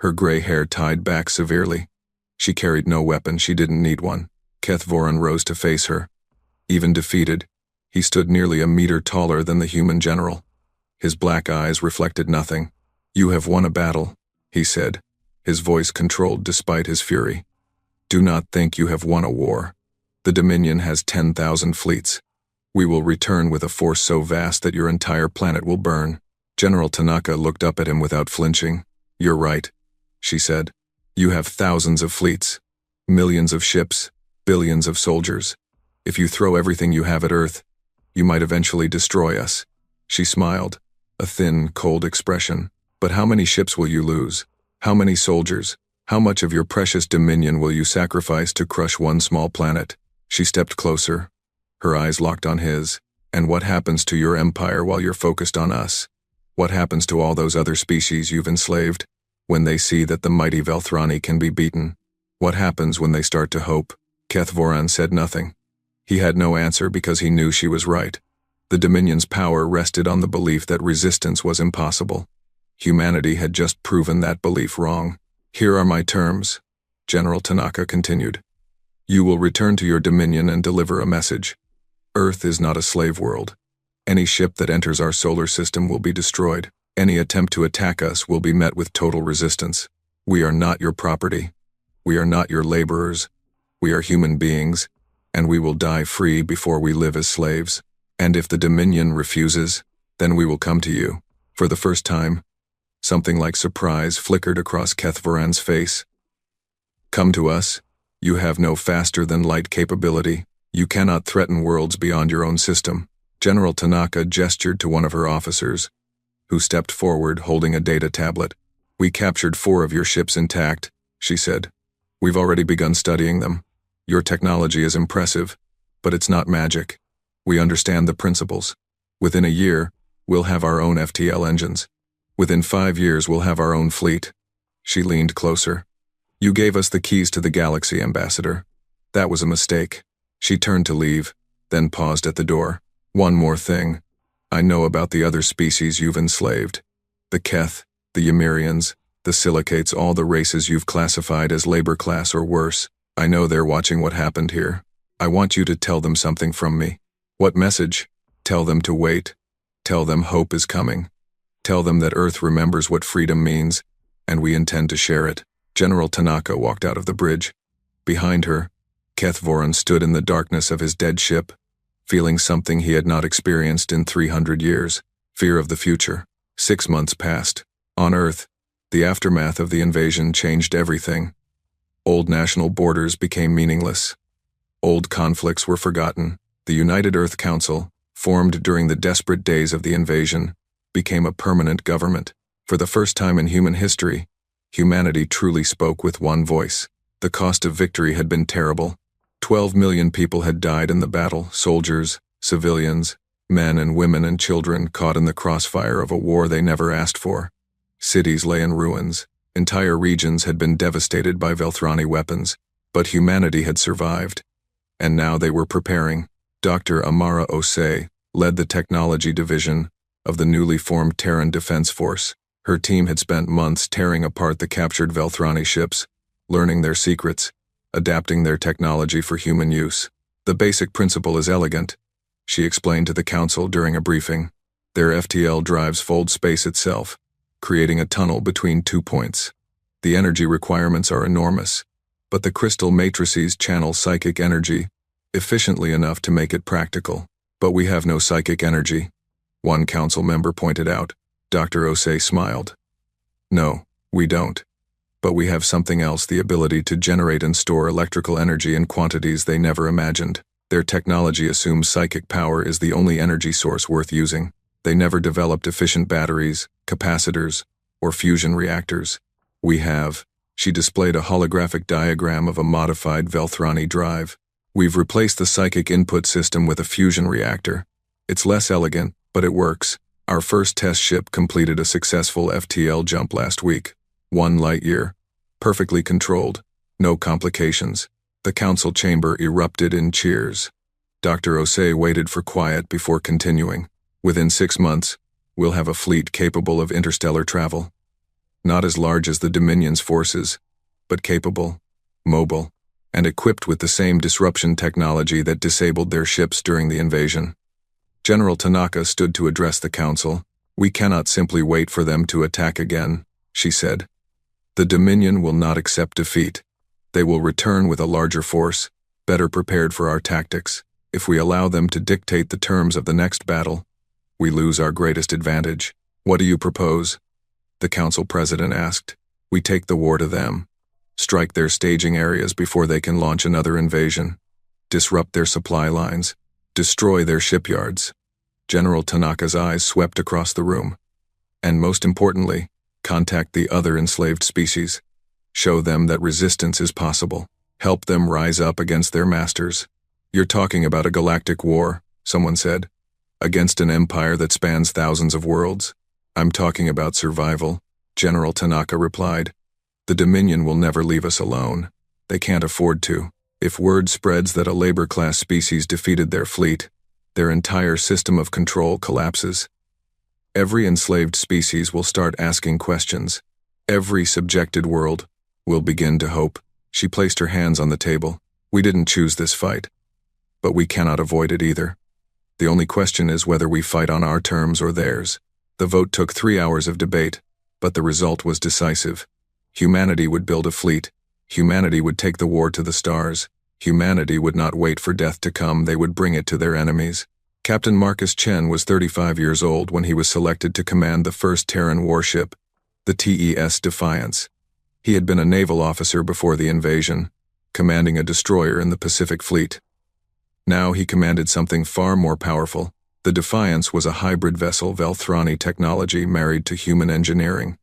her gray hair tied back severely. She carried no weapon, she didn't need one. Keth Varan rose to face her. Even defeated, he stood nearly a meter taller than the human general. His black eyes reflected nothing. "You have won a battle," he said, his voice controlled despite his fury. "Do not think you have won a war. The Dominion has 10,000 fleets. We will return with a force so vast that your entire planet will burn." General Tanaka looked up at him without flinching. "You're right," she said. "You have thousands of fleets, millions of ships, billions of soldiers. If you throw everything you have at Earth, you might eventually destroy us." She smiled, a thin, cold expression. "But how many ships will you lose? How many soldiers? How much of your precious dominion will you sacrifice to crush one small planet?" She stepped closer, her eyes locked on his. "And what happens to your empire while you're focused on us? What happens to all those other species you've enslaved when they see that the mighty Velthrani can be beaten? What happens when they start to hope?" Kethvoran said nothing. He had no answer because he knew she was right. The Dominion's power rested on the belief that resistance was impossible. Humanity had just proven that belief wrong. "Here are my terms," General Tanaka continued. "You will return to your Dominion and deliver a message. Earth is not a slave world. Any ship that enters our solar system will be destroyed. Any attempt to attack us will be met with total resistance. We are not your property. We are not your laborers. We are human beings, and we will die free before we live as slaves. And if the Dominion refuses, then we will come to you." For the first time, something like surprise flickered across Kethvoran's face. "Come to us. You have no faster-than-light capability. You cannot threaten worlds beyond your own system." General Tanaka gestured to one of her officers, who stepped forward holding a data tablet. "We captured 4 of your ships intact," she said. "We've already begun studying them. Your technology is impressive, but it's not magic. We understand the principles. Within a year, we'll have our own FTL engines. Within 5 years, we'll have our own fleet." She leaned closer. "You gave us the keys to the galaxy, Ambassador. That was a mistake." She turned to leave, then paused at the door. "One more thing. I know about the other species you've enslaved. The Keth, the Ymirians, the Silicates, all the races you've classified as labor class or worse. I know they're watching what happened here. I want you to tell them something from me." "What message?" "Tell them to wait. Tell them hope is coming. Tell them that Earth remembers what freedom means, and we intend to share it." General Tanaka walked out of the bridge. Behind her, Kethvoran stood in the darkness of his dead ship, feeling something he had not experienced in 300 years, fear of the future. 6 months passed. On Earth, the aftermath of the invasion changed everything. Old national borders became meaningless. Old conflicts were forgotten. The United Earth Council, formed during the desperate days of the invasion, became a permanent government. For the first time in human history, humanity truly spoke with one voice. The cost of victory had been terrible. 12 million people had died in the battle, soldiers, civilians, men and women and children caught in the crossfire of a war they never asked for. Cities lay in ruins. Entire regions had been devastated by Velthrani weapons, but humanity had survived. And now they were preparing. Dr. Amara Osei led the technology division of the newly formed Terran Defense Force. Her team had spent months tearing apart the captured Velthrani ships, learning their secrets, adapting their technology for human use. "The basic principle is elegant," she explained to the council during a briefing. "Their FTL drives fold space itself, creating a tunnel between 2 points. The energy requirements are enormous, but the crystal matrices channel psychic energy efficiently enough to make it practical. But we have no psychic energy," one council member pointed out. Dr. Osei smiled. "No, we don't. But we have something else, the ability to generate and store electrical energy in quantities they never imagined. Their technology assumes psychic power is the only energy source worth using. They never developed efficient batteries, capacitors, or fusion reactors. We have." She displayed a holographic diagram of a modified Velthrani drive. "We've replaced the psychic input system with a fusion reactor. It's less elegant, but it works. Our first test ship completed a successful FTL jump last week. 1 light year. Perfectly controlled. No complications." The council chamber erupted in cheers. Dr. Osei waited for quiet before continuing. "Within 6 months, we'll have a fleet capable of interstellar travel. Not as large as the Dominion's forces, but capable, mobile, and equipped with the same disruption technology that disabled their ships during the invasion. General Tanaka stood to address the council. "We cannot simply wait for them to attack again," she said. "The Dominion will not accept defeat. They will return with a larger force, better prepared for our tactics. If we allow them to dictate the terms of the next battle, we lose our greatest advantage." "What do you propose?" the council president asked. "We take the war to them. Strike their staging areas before they can launch another invasion. Disrupt their supply lines. Destroy their shipyards." General Tanaka's eyes swept across the room. "And most importantly, contact the other enslaved species. Show them that resistance is possible. Help them rise up against their masters." "You're talking about a galactic war," someone said. "Against an empire that spans thousands of worlds." "I'm talking about survival," General Tanaka replied. "The Dominion will never leave us alone. They can't afford to. If word spreads that a labor-class species defeated their fleet, their entire system of control collapses. Every enslaved species will start asking questions. Every subjected world will begin to hope." She placed her hands on the table. "We didn't choose this fight, but we cannot avoid it either. The only question is whether we fight on our terms or theirs." The vote took 3 hours of debate, but the result was decisive. Humanity would build a fleet. Humanity would take the war to the stars. Humanity would not wait for death to come, they would bring it to their enemies. Captain Marcus Chen was 35 years old when he was selected to command the first Terran warship, the TES Defiance. He had been a naval officer before the invasion, commanding a destroyer in the Pacific Fleet. Now he commanded something far more powerful. The Defiance was a hybrid vessel Velthrani technology married to human engineering.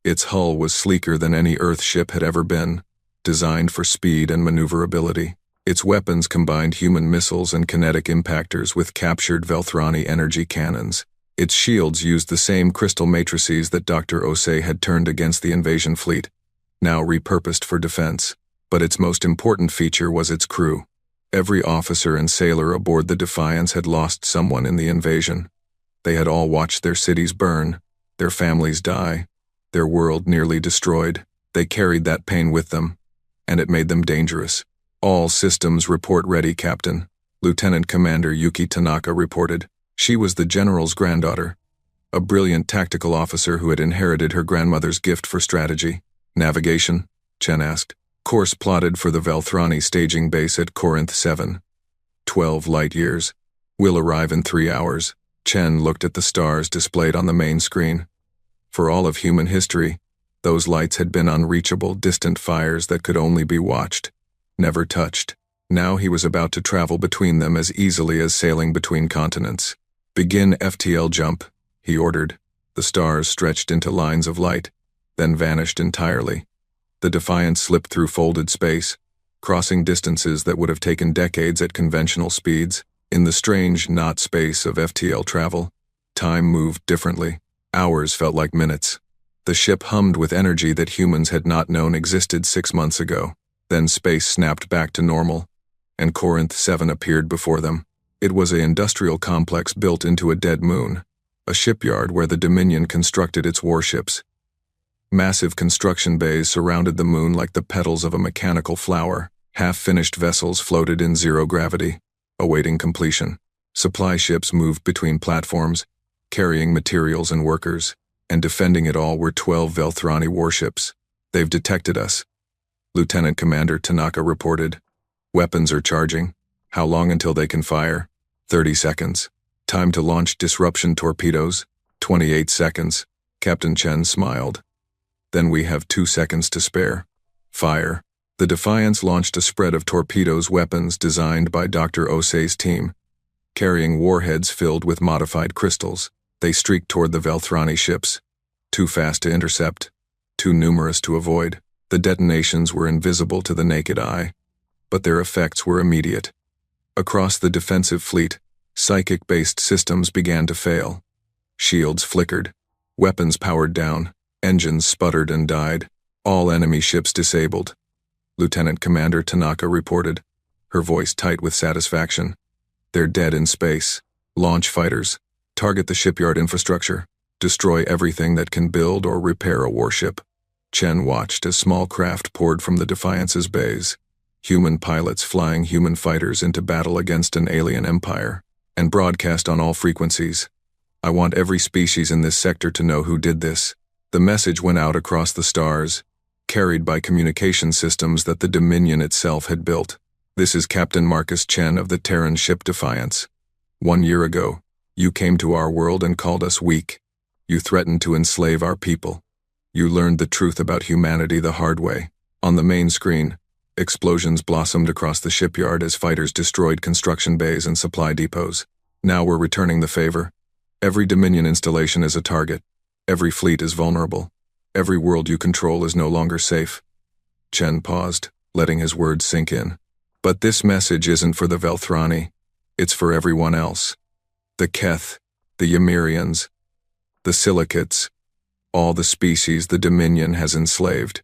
Its hull was sleeker than any Earth ship had ever been, designed for speed and maneuverability. Its weapons combined human missiles and kinetic impactors with captured Velthrani energy cannons. Its shields used the same crystal matrices that Dr. Osei had turned against the invasion fleet, now repurposed for defense. But its most important feature was its crew. Every officer and sailor aboard the Defiance had lost someone in the invasion. They had all watched their cities burn, their families die, their world nearly destroyed. They carried that pain with them, and it made them dangerous. "All systems report ready, Captain," Lieutenant Commander Yuki Tanaka reported. She was the general's granddaughter, a brilliant tactical officer who had inherited her grandmother's gift for strategy. "Navigation?" Chen asked. "Course plotted for the Velthrani staging base at Corinth 7. 12 light years. We'll arrive in 3 hours." Chen looked at the stars displayed on the main screen. For all of human history, those lights had been unreachable, distant fires that could only be watched, never touched. Now he was about to travel between them as easily as sailing between continents. "Begin FTL jump," he ordered. The stars stretched into lines of light, then vanished entirely. The Defiance slipped through folded space, crossing distances that would have taken decades at conventional speeds. In the strange not space of FTL travel, time moved differently. Hours felt like minutes. The ship hummed with energy that humans had not known existed 6 months ago. Then space snapped back to normal, and Corinth 7 appeared before them. It was an industrial complex built into a dead moon, a shipyard where the Dominion constructed its warships. Massive construction bays surrounded the moon like the petals of a mechanical flower. Half-finished vessels floated in zero gravity, awaiting completion. Supply ships moved between platforms, carrying materials and workers, and defending it all were 12 Velthrani warships. "They've detected us," Lieutenant Commander Tanaka reported. "Weapons are charging. How long until they can fire?" 30 seconds. "Time to launch disruption torpedoes." 28 seconds. Captain Chen smiled. "Then we have 2 seconds to spare. Fire." The Defiance launched a spread of torpedoes, weapons designed by Dr. Osei's team, carrying warheads filled with modified crystals. They streaked toward the Velthrani ships, too fast to intercept, too numerous to avoid. The detonations were invisible to the naked eye, but their effects were immediate. Across the defensive fleet, psychic-based systems began to fail. Shields flickered, weapons powered down, engines sputtered and died. "All enemy ships disabled," Lieutenant Commander Tanaka reported, her voice tight with satisfaction. "They're dead in space. Launch fighters. Target the shipyard infrastructure. Destroy everything that can build or repair a warship." Chen watched as small craft poured from the Defiance's bays. human pilots flying human fighters into battle against an alien empire, and broadcast on all frequencies. I want every species in this sector to know who did this. The message went out across the stars, carried by communication systems that the Dominion itself had built. This is Captain Marcus Chen of the Terran ship Defiance. 1 year ago, you came to our world and called us weak. You threatened to enslave our people. You learned the truth about humanity the hard way. On the main screen, explosions blossomed across the shipyard as fighters destroyed construction bays and supply depots. Now we're returning the favor. Every Dominion installation is a target. Every fleet is vulnerable. Every world you control is no longer safe. Chen paused, letting his words sink in. But this message isn't for the Velthrani. It's for everyone else. The Keth, the Ymirians, the Silicates, all the species the Dominion has enslaved.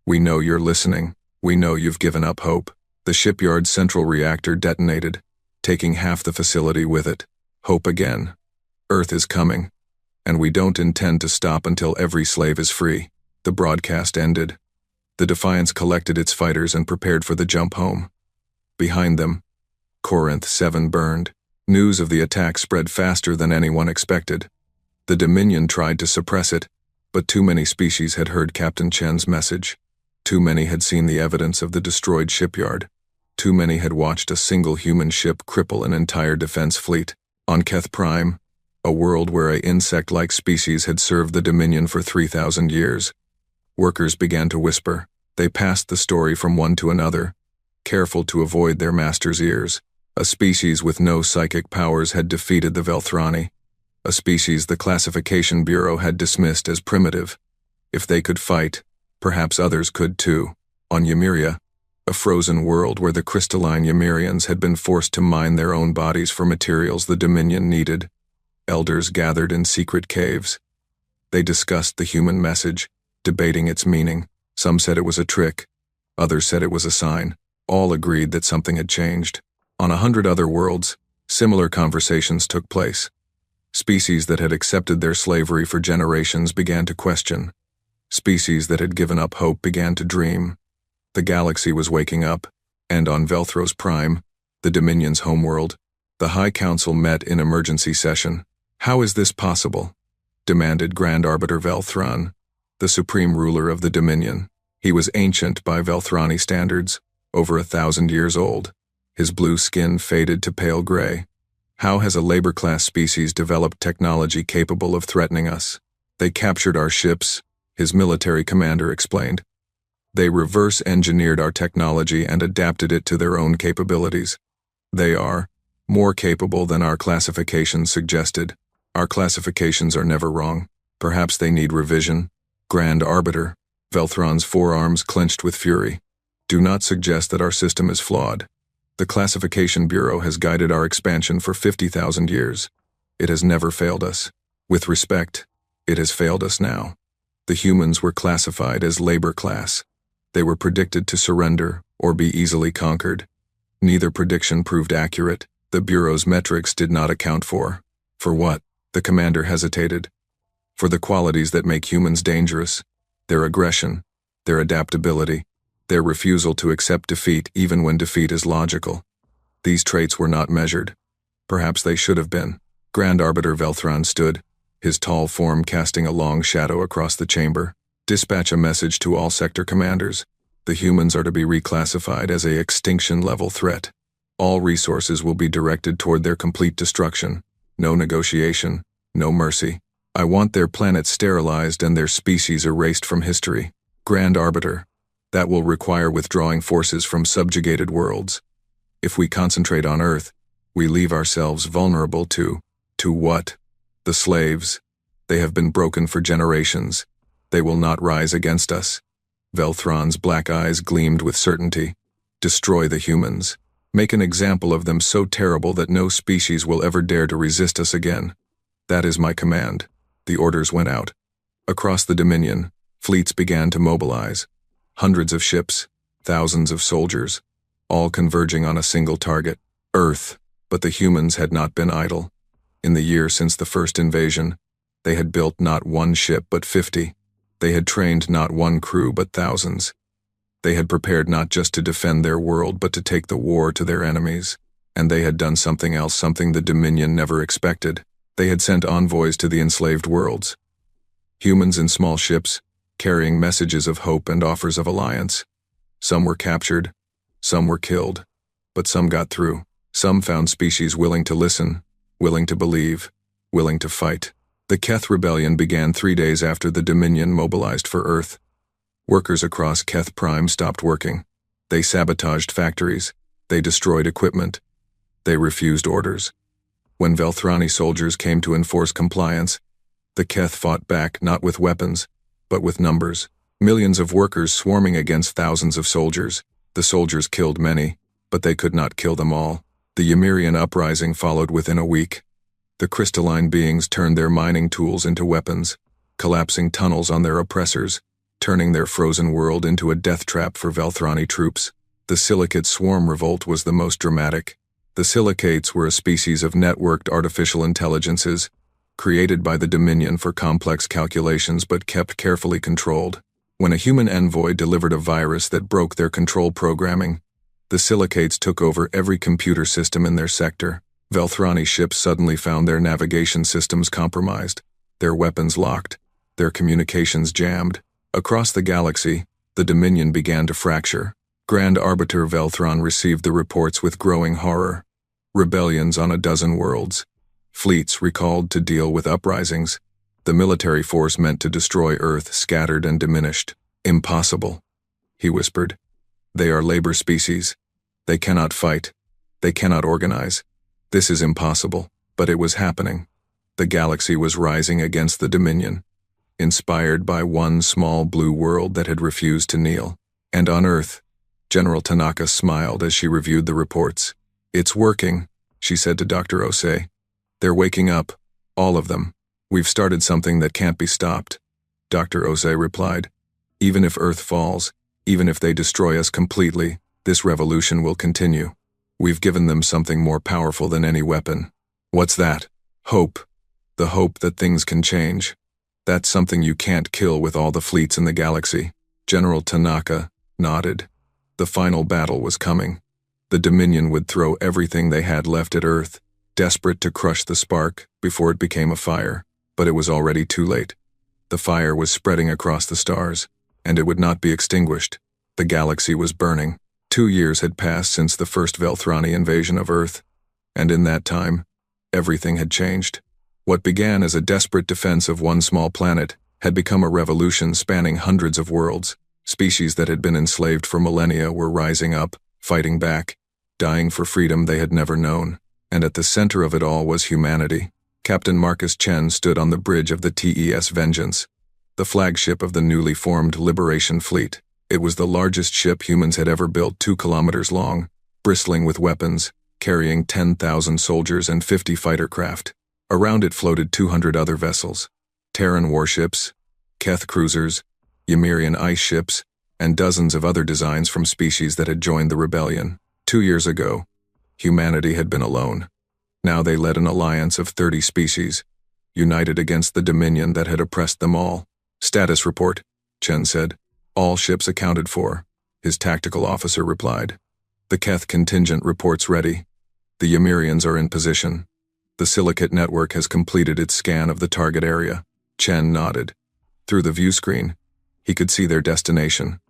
We know you're listening. We know you've given up hope. The shipyard's central reactor detonated, taking half the facility with it. Hope again. Earth is coming, and we don't intend to stop until every slave is free. The broadcast ended. The Defiance collected its fighters and prepared for the jump home. Behind them, Corinth 7 burned. News of the attack spread faster than anyone expected. The Dominion tried to suppress it, but too many species had heard Captain Chen's message. Too many had seen the evidence of the destroyed shipyard. Too many had watched a single human ship cripple an entire defense fleet. On Keth Prime, a world where an insect-like species had served the Dominion for 3,000 years, workers began to whisper. They passed the story from one to another, careful to avoid their master's ears. A species with no psychic powers had defeated the Velthrani, a species the Classification Bureau had dismissed as primitive. If they could fight, perhaps others could too. On Ymiria, a frozen world where the crystalline Ymirians had been forced to mine their own bodies for materials the Dominion needed, elders gathered in secret caves. They discussed the human message, debating its meaning. Some said it was a trick, others said it was a sign. All agreed that something had changed. On 100 other worlds, similar conversations took place. Species that had accepted their slavery for generations began to question. Species that had given up hope began to dream. The galaxy was waking up, and on Velthros Prime, the Dominion's homeworld, the High Council met in emergency session. "How is this possible?" demanded Grand Arbiter Velthran, the supreme ruler of the Dominion. He was ancient by Velthrani standards, over 1,000 years old. His blue skin faded to pale gray. How has a labor-class species developed technology capable of threatening us? They captured our ships, his military commander explained. They reverse-engineered our technology and adapted it to their own capabilities. They are more capable than our classifications suggested. Our classifications are never wrong. Perhaps they need revision. Grand Arbiter, Velthron's forearms clenched with fury. Do not suggest that our system is flawed. The Classification Bureau has guided our expansion for 50,000 years. It has never failed us. With respect, it has failed us now. The humans were classified as labor class. They were predicted to surrender or be easily conquered. Neither prediction proved accurate. The Bureau's metrics did not account for. For what? The commander hesitated. For the qualities that make humans dangerous. Their aggression, their adaptability, their refusal to accept defeat even when defeat is logical. These traits were not measured. Perhaps they should have been. Grand Arbiter Velthran stood, his tall form casting a long shadow across the chamber. Dispatch a message to all sector commanders. The humans are to be reclassified as a extinction-level threat. All resources will be directed toward their complete destruction. No negotiation, no mercy. I want their planet sterilized and their species erased from history. Grand Arbiter, that will require withdrawing forces from subjugated worlds. If we concentrate on Earth, we leave ourselves vulnerable to what? The slaves. They have been broken for generations. They will not rise against us. Velthron's black eyes gleamed with certainty. Destroy the humans. Make an example of them so terrible that no species will ever dare to resist us again. That is my command. The orders went out. Across the Dominion, fleets began to mobilize. Hundreds of ships, thousands of soldiers, all converging on a single target, Earth. But the humans had not been idle. In the year since the first invasion, they had built not one ship but 50. They had trained not one crew but thousands. They had prepared not just to defend their world but to take the war to their enemies. And they had done something else, something the Dominion never expected. They had sent envoys to the enslaved worlds. Humans in small ships, carrying messages of hope and offers of alliance. Some were captured, some were killed, but some got through. Some found species willing to listen, willing to believe, willing to fight. The Keth Rebellion began 3 days after the Dominion mobilized for Earth. Workers across Keth Prime stopped working. They sabotaged factories. They destroyed equipment. They refused orders. When Velthrani soldiers came to enforce compliance, the Keth fought back not with weapons, but with numbers. Millions of workers swarming against thousands of soldiers. The soldiers killed many, but they could not kill them all. The Ymirian uprising followed within a week. The crystalline beings turned their mining tools into weapons, collapsing tunnels on their oppressors, turning their frozen world into a death trap for Velthrani troops. The silicate swarm revolt was the most dramatic. The silicates were a species of networked artificial intelligences, created by the Dominion for complex calculations but kept carefully controlled. When a human envoy delivered a virus that broke their control programming, the silicates took over every computer system in their sector. Velthrani ships suddenly found their navigation systems compromised, their weapons locked, their communications jammed. Across the galaxy, the Dominion began to fracture. Grand Arbiter Velthron received the reports with growing horror. Rebellions on a dozen worlds. Fleets recalled to deal with uprisings. The military force meant to destroy Earth scattered and diminished. Impossible, he whispered. They are labor species. They cannot fight. They cannot organize. This is impossible, but it was happening. The galaxy was rising against the Dominion, inspired by one small blue world that had refused to kneel. And on Earth, General Tanaka smiled as she reviewed the reports. It's working, she said to Dr. Osei. They're waking up, all of them. We've started something that can't be stopped. Dr. Osei replied. Even if Earth falls, even if they destroy us completely, this revolution will continue. We've given them something more powerful than any weapon. What's that? Hope. The hope that things can change. That's something you can't kill with all the fleets in the galaxy. General Tanaka nodded. The final battle was coming. The Dominion would throw everything they had left at Earth, desperate to crush the spark before it became a fire. But it was already too late. The fire was spreading across the stars, and it would not be extinguished. The galaxy was burning. 2 years had passed since the first Velthrani invasion of Earth, and in that time, everything had changed. What began as a desperate defense of one small planet had become a revolution spanning hundreds of worlds. Species that had been enslaved for millennia were rising up, fighting back, dying for freedom they had never known. And at the center of it all was humanity. Captain Marcus Chen stood on the bridge of the TES Vengeance, the flagship of the newly formed Liberation Fleet. It was the largest ship humans had ever built, 2 kilometers long, bristling with weapons, carrying 10,000 soldiers and 50 fighter craft. Around it floated 200 other vessels, Terran warships, Keth cruisers, Ymirian ice ships, and dozens of other designs from species that had joined the rebellion. 2 years ago, humanity had been alone. Now they led an alliance of 30 species, united against the Dominion that had oppressed them all. Status report, Chen said. All ships accounted for, his tactical officer replied. The Keth contingent reports ready. The Ymirians are in position. The silicate network has completed its scan of the target area. Chen nodded. Through the view screen, he could see their destination,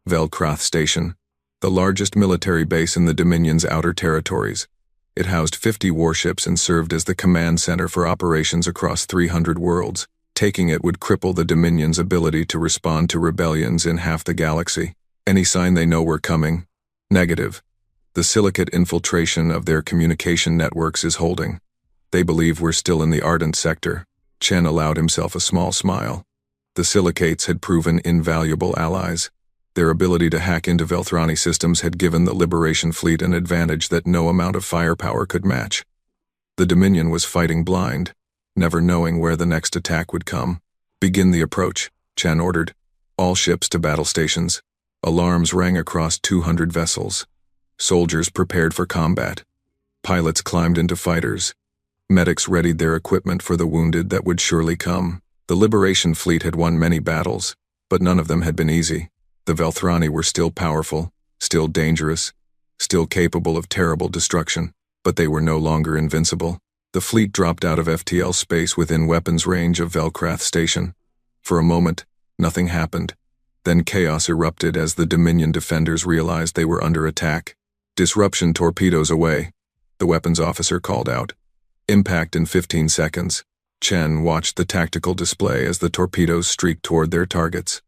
Velkrath Station, the largest military base in the Dominion's outer territories. It housed 50 warships and served as the command center for operations across 300 worlds. Taking it would cripple the Dominion's ability to respond to rebellions in half the galaxy. Any sign they know we're coming? Negative. The silicate infiltration of their communication networks is holding. They believe we're still in the Ardent sector. Chen allowed himself a small smile. The silicates had proven invaluable allies. Their ability to hack into Velthrani systems had given the Liberation Fleet an advantage that no amount of firepower could match. The Dominion was fighting blind, never knowing where the next attack would come. Begin the approach, Chen ordered. All ships to battle stations. Alarms rang across 200 vessels. Soldiers prepared for combat. Pilots climbed into fighters. Medics readied their equipment for the wounded that would surely come. The Liberation Fleet had won many battles, but none of them had been easy. The Velthrani were still powerful, still dangerous, still capable of terrible destruction, but they were no longer invincible. The fleet dropped out of FTL space within weapons range of Velkrath Station. For a moment, nothing happened. Then chaos erupted as the Dominion defenders realized they were under attack. "Disruption torpedoes away," the weapons officer called out. "Impact in 15 seconds. Chen watched the tactical display as the torpedoes streaked toward their targets.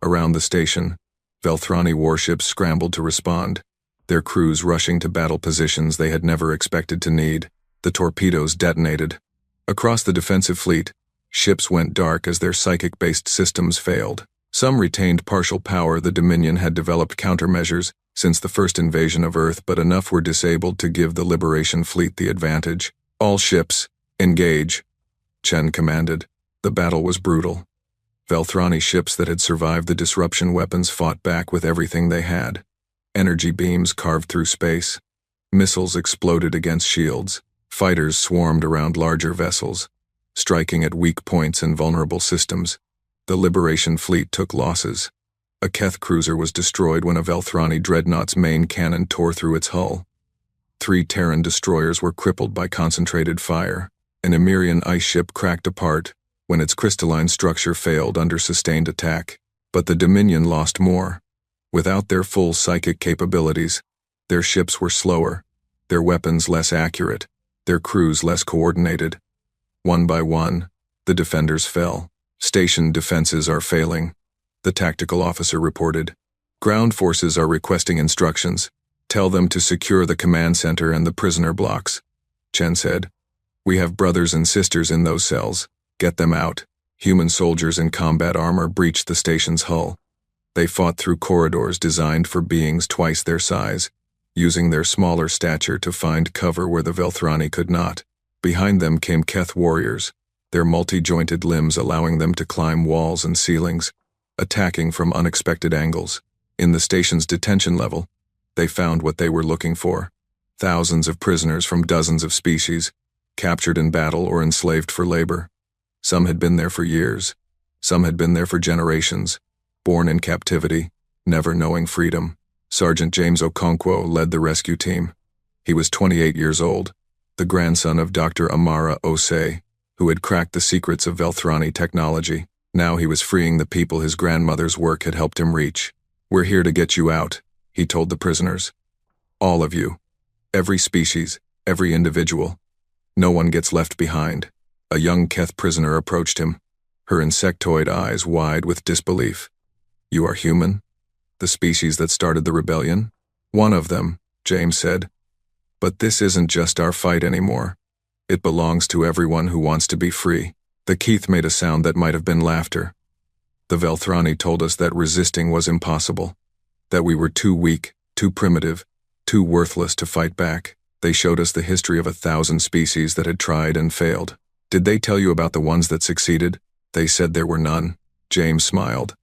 Around the station, Velthrani warships scrambled to respond, their crews rushing to battle positions they had never expected to need. The torpedoes detonated. Across the defensive fleet, ships went dark as their psychic-based systems failed. Some retained partial power. The Dominion had developed countermeasures since the first invasion of Earth, but enough were disabled to give the Liberation Fleet the advantage. "All ships, engage," Chen commanded. The battle was brutal. Velthrani ships that had survived the disruption weapons fought back with everything they had. Energy beams carved through space. Missiles exploded against shields. Fighters swarmed around larger vessels, striking at weak points in vulnerable systems. The Liberation Fleet took losses. A Keth cruiser was destroyed when a Velthrani dreadnought's main cannon tore through its hull. 3 Terran destroyers were crippled by concentrated fire. An Emirian ice ship cracked apart when its crystalline structure failed under sustained attack. But the Dominion lost more. Without their full psychic capabilities, their ships were slower, their weapons less accurate, their crews less coordinated. One by one, the defenders fell. "Station defenses are failing," the tactical officer reported. "Ground forces are requesting instructions. Tell them to secure the command center and the prisoner blocks," Chen said. "We have brothers and sisters in those cells. Get them out." Human soldiers in combat armor breached the station's hull. They fought through corridors designed for beings twice their size, using their smaller stature to find cover where the Velthrani could not. Behind them came Keth warriors, their multi-jointed limbs allowing them to climb walls and ceilings, attacking from unexpected angles. In the station's detention level, they found what they were looking for: thousands of prisoners from dozens of species, captured in battle or enslaved for labor. Some had been there for years. Some had been there for generations, born in captivity, never knowing freedom. Sergeant James Okonkwo led the rescue team. He was 28 years old, the grandson of Dr. Amara Osei, who had cracked the secrets of Velthrani technology. Now he was freeing the people his grandmother's work had helped him reach. "We're here to get you out," he told the prisoners. "All of you. Every species, every individual. No one gets left behind." A young Keth prisoner approached him, her insectoid eyes wide with disbelief. "You are human? The species that started the rebellion?" "One of them," James said. "But this isn't just our fight anymore. It belongs to everyone who wants to be free." The Keith made a sound that might have been laughter. "The Velthrani told us that resisting was impossible, that we were too weak, too primitive, too worthless to fight back. They showed us the history of 1,000 species that had tried and failed. Did they tell you about the ones that succeeded? They said there were none." James smiled.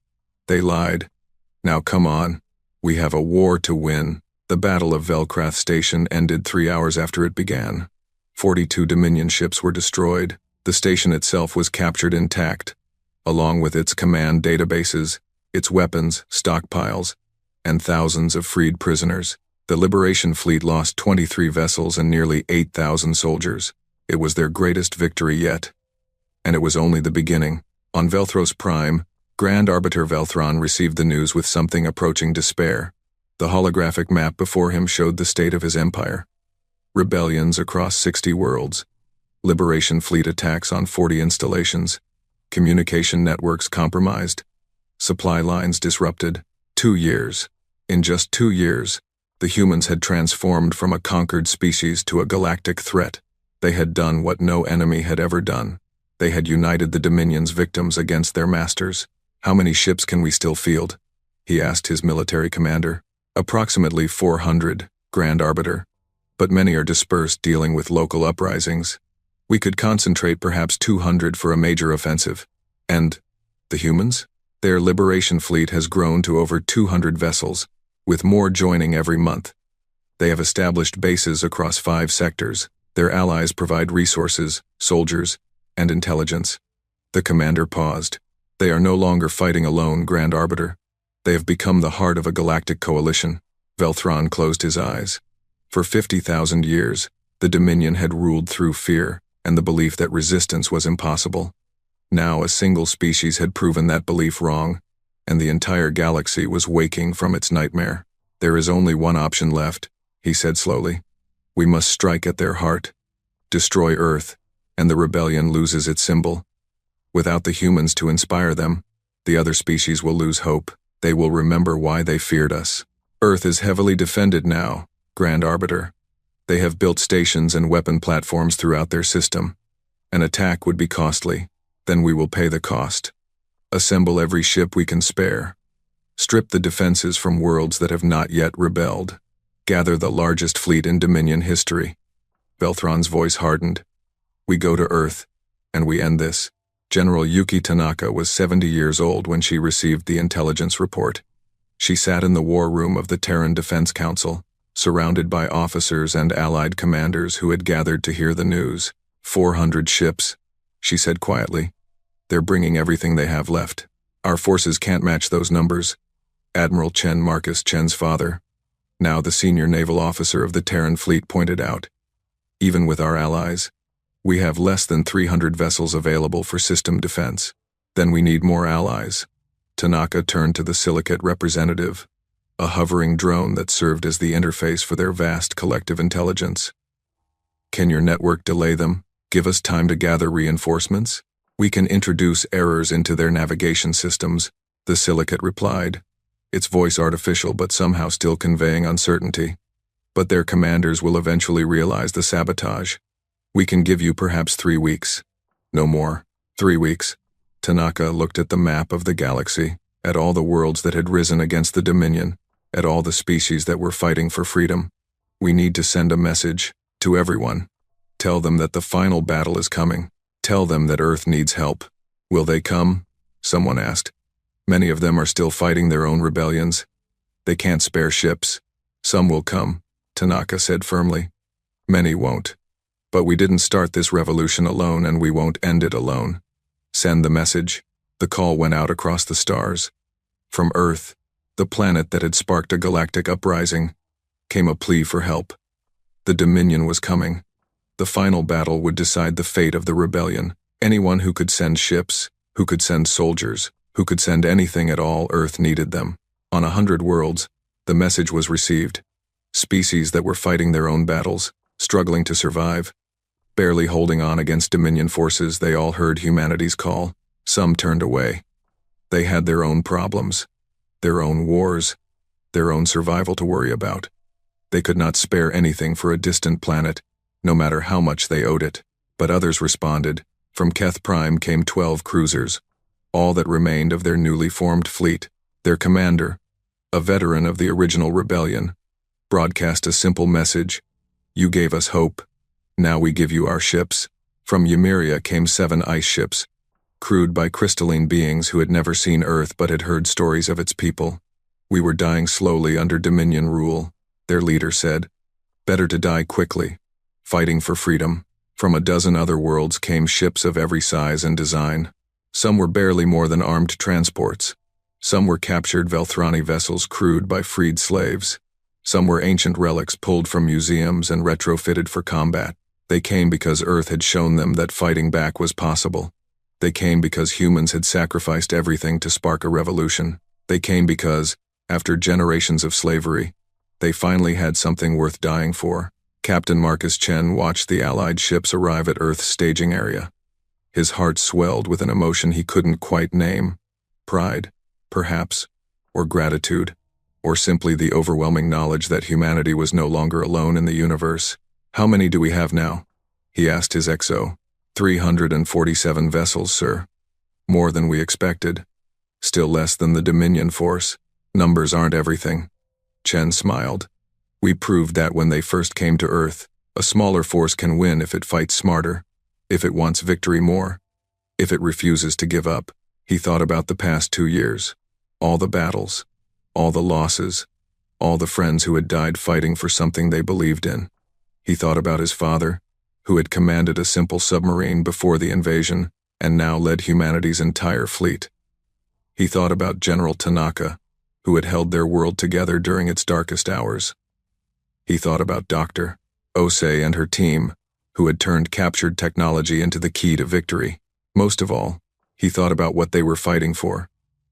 "They lied. Now come on. We have a war to win." The Battle of Velkrath Station ended 3 hours after it began. 42 Dominion ships were destroyed. The station itself was captured intact, along with its command databases, its weapons, stockpiles, and thousands of freed prisoners. The Liberation Fleet lost 23 vessels and nearly 8,000 soldiers. It was their greatest victory yet. And it was only the beginning. On Velthros Prime, Grand Arbiter Velthron received the news with something approaching despair. The holographic map before him showed the state of his empire. Rebellions across 60 worlds. Liberation Fleet attacks on 40 installations. Communication networks compromised. Supply lines disrupted. 2 years. In just 2 years, the humans had transformed from a conquered species to a galactic threat. They had done what no enemy had ever done. They had united the Dominion's victims against their masters. "How many ships can we still field?" he asked his military commander. "Approximately 400, Grand Arbiter. But many are dispersed dealing with local uprisings. We could concentrate perhaps 200 for a major offensive." "And the humans?" "Their Liberation Fleet has grown to over 200 vessels, with more joining every month. They have established bases across 5 sectors. Their allies provide resources, soldiers, and intelligence." The commander paused. "They are no longer fighting alone, Grand Arbiter. They have become the heart of a galactic coalition. Velthron closed his eyes. For 50,000 years, the Dominion had ruled through fear and the belief that resistance was impossible. Now a single species had proven that belief wrong, and the entire galaxy was waking from its nightmare. There is only one option left, he said slowly. We must strike at their heart. Destroy Earth, and the rebellion loses its symbol. Without the humans to inspire them, the other species will lose hope. They will remember why they feared us. Earth is heavily defended now, Grand Arbiter. They have built stations and weapon platforms throughout their system. An attack would be costly. Then we will pay the cost. Assemble every ship we can spare. Strip the defenses from worlds that have not yet rebelled. Gather the largest fleet in Dominion history. Velthron's voice hardened. We go to Earth, and we end this. General Yuki Tanaka was 70 years old when she received the intelligence report. She sat in the war room of the Terran Defense Council, surrounded by officers and allied commanders who had gathered to hear the news. 400 ships, she said quietly. They're bringing everything they have left. Our forces can't match those numbers. Admiral Chen, Marcus Chen's father, now the senior naval officer of the Terran fleet, pointed out. Even with our allies, we have less than 300 vessels available for system defense. Then we need more allies. Tanaka turned to the Silicate representative, a hovering drone that served as the interface for their vast collective intelligence. Can your network delay them? Give us time to gather reinforcements? We can introduce errors into their navigation systems, the Silicate replied, its voice artificial but somehow still conveying uncertainty. But their commanders will eventually realize the sabotage. We can give you perhaps 3 weeks. No more. 3 weeks. Tanaka looked at the map of the galaxy, at all the worlds that had risen against the Dominion, at all the species that were fighting for freedom. We need to send a message to everyone. Tell them that the final battle is coming. Tell them that Earth needs help. Will they come? Someone asked. Many of them are still fighting their own rebellions. They can't spare ships. Some will come, Tanaka said firmly. Many won't. But we didn't start this revolution alone, and we won't end it alone. Send the message. The call went out across the stars. From Earth, the planet that had sparked a galactic uprising, came a plea for help. The Dominion was coming. The final battle would decide the fate of the rebellion. Anyone who could send ships, who could send soldiers, who could send anything at all, Earth needed them. On 100 worlds, the message was received. Species that were fighting their own battles, struggling to survive, barely holding on against Dominion forces, they all heard humanity's call. Some turned away. They had their own problems, their own wars, their own survival to worry about. They could not spare anything for a distant planet, no matter how much they owed it. But others responded. From Keth Prime came 12 cruisers, all that remained of their newly formed fleet. Their commander, a veteran of the original rebellion, broadcast a simple message. You gave us hope. Now we give you our ships. From Ymiria came 7 ice ships, crewed by crystalline beings who had never seen Earth but had heard stories of its people. We were dying slowly under Dominion rule, their leader said. Better to die quickly, fighting for freedom. From a dozen other worlds came ships of every size and design. Some were barely more than armed transports. Some were captured Velthrani vessels crewed by freed slaves. Some were ancient relics pulled from museums and retrofitted for combat. They came because Earth had shown them that fighting back was possible. They came because humans had sacrificed everything to spark a revolution. They came because, after generations of slavery, they finally had something worth dying for. Captain Marcus Chen watched the Allied ships arrive at Earth's staging area. His heart swelled with an emotion he couldn't quite name. Pride, perhaps, or gratitude, or simply the overwhelming knowledge that humanity was no longer alone in the universe. How many do we have now? He asked his XO. 347 vessels, sir. More than we expected. Still less than the Dominion force. Numbers aren't everything. Chen smiled. We proved that when they first came to Earth. A smaller force can win if it fights smarter, if it wants victory more, if it refuses to give up. He thought about the past 2 years. All the battles, all the losses, all the friends who had died fighting for something they believed in. He thought about his father, who had commanded a simple submarine before the invasion and now led humanity's entire fleet. He thought about General Tanaka, who had held their world together during its darkest hours. He thought about Dr. Osei and her team, who had turned captured technology into the key to victory. Most of all, he thought about what they were fighting for.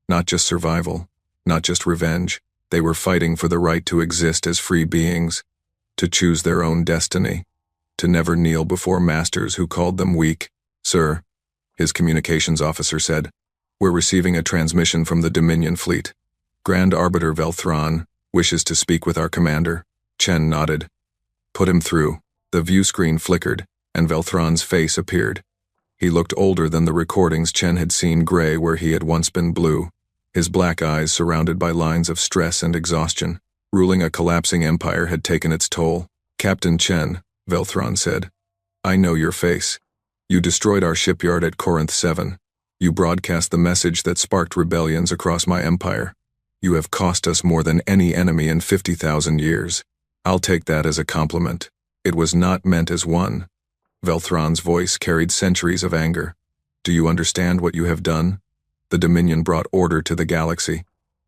Not just survival, not just revenge. They were fighting for the right to exist as free beings, to choose their own destiny, to never kneel before masters who called them weak. "Sir," his communications officer said, "we're receiving a transmission from the Dominion fleet. Grand Arbiter Velthron wishes to speak with our commander." Chen nodded. "Put him through." The view screen flickered, and Velthron's face appeared. He looked older than the recordings Chen had seen, gray where he had once been blue, his black eyes surrounded by lines of stress and exhaustion. Ruling a collapsing empire had taken its toll. "Captain Chen," Velthron said, "I know your face. You destroyed our shipyard at Corinth 7. You broadcast the message that sparked rebellions across my empire. You have cost us more than any enemy in 50,000 years. I'll take that as a compliment. It was not meant as one." Velthron's voice carried centuries of anger. "Do you understand what you have done? The Dominion brought order to the galaxy.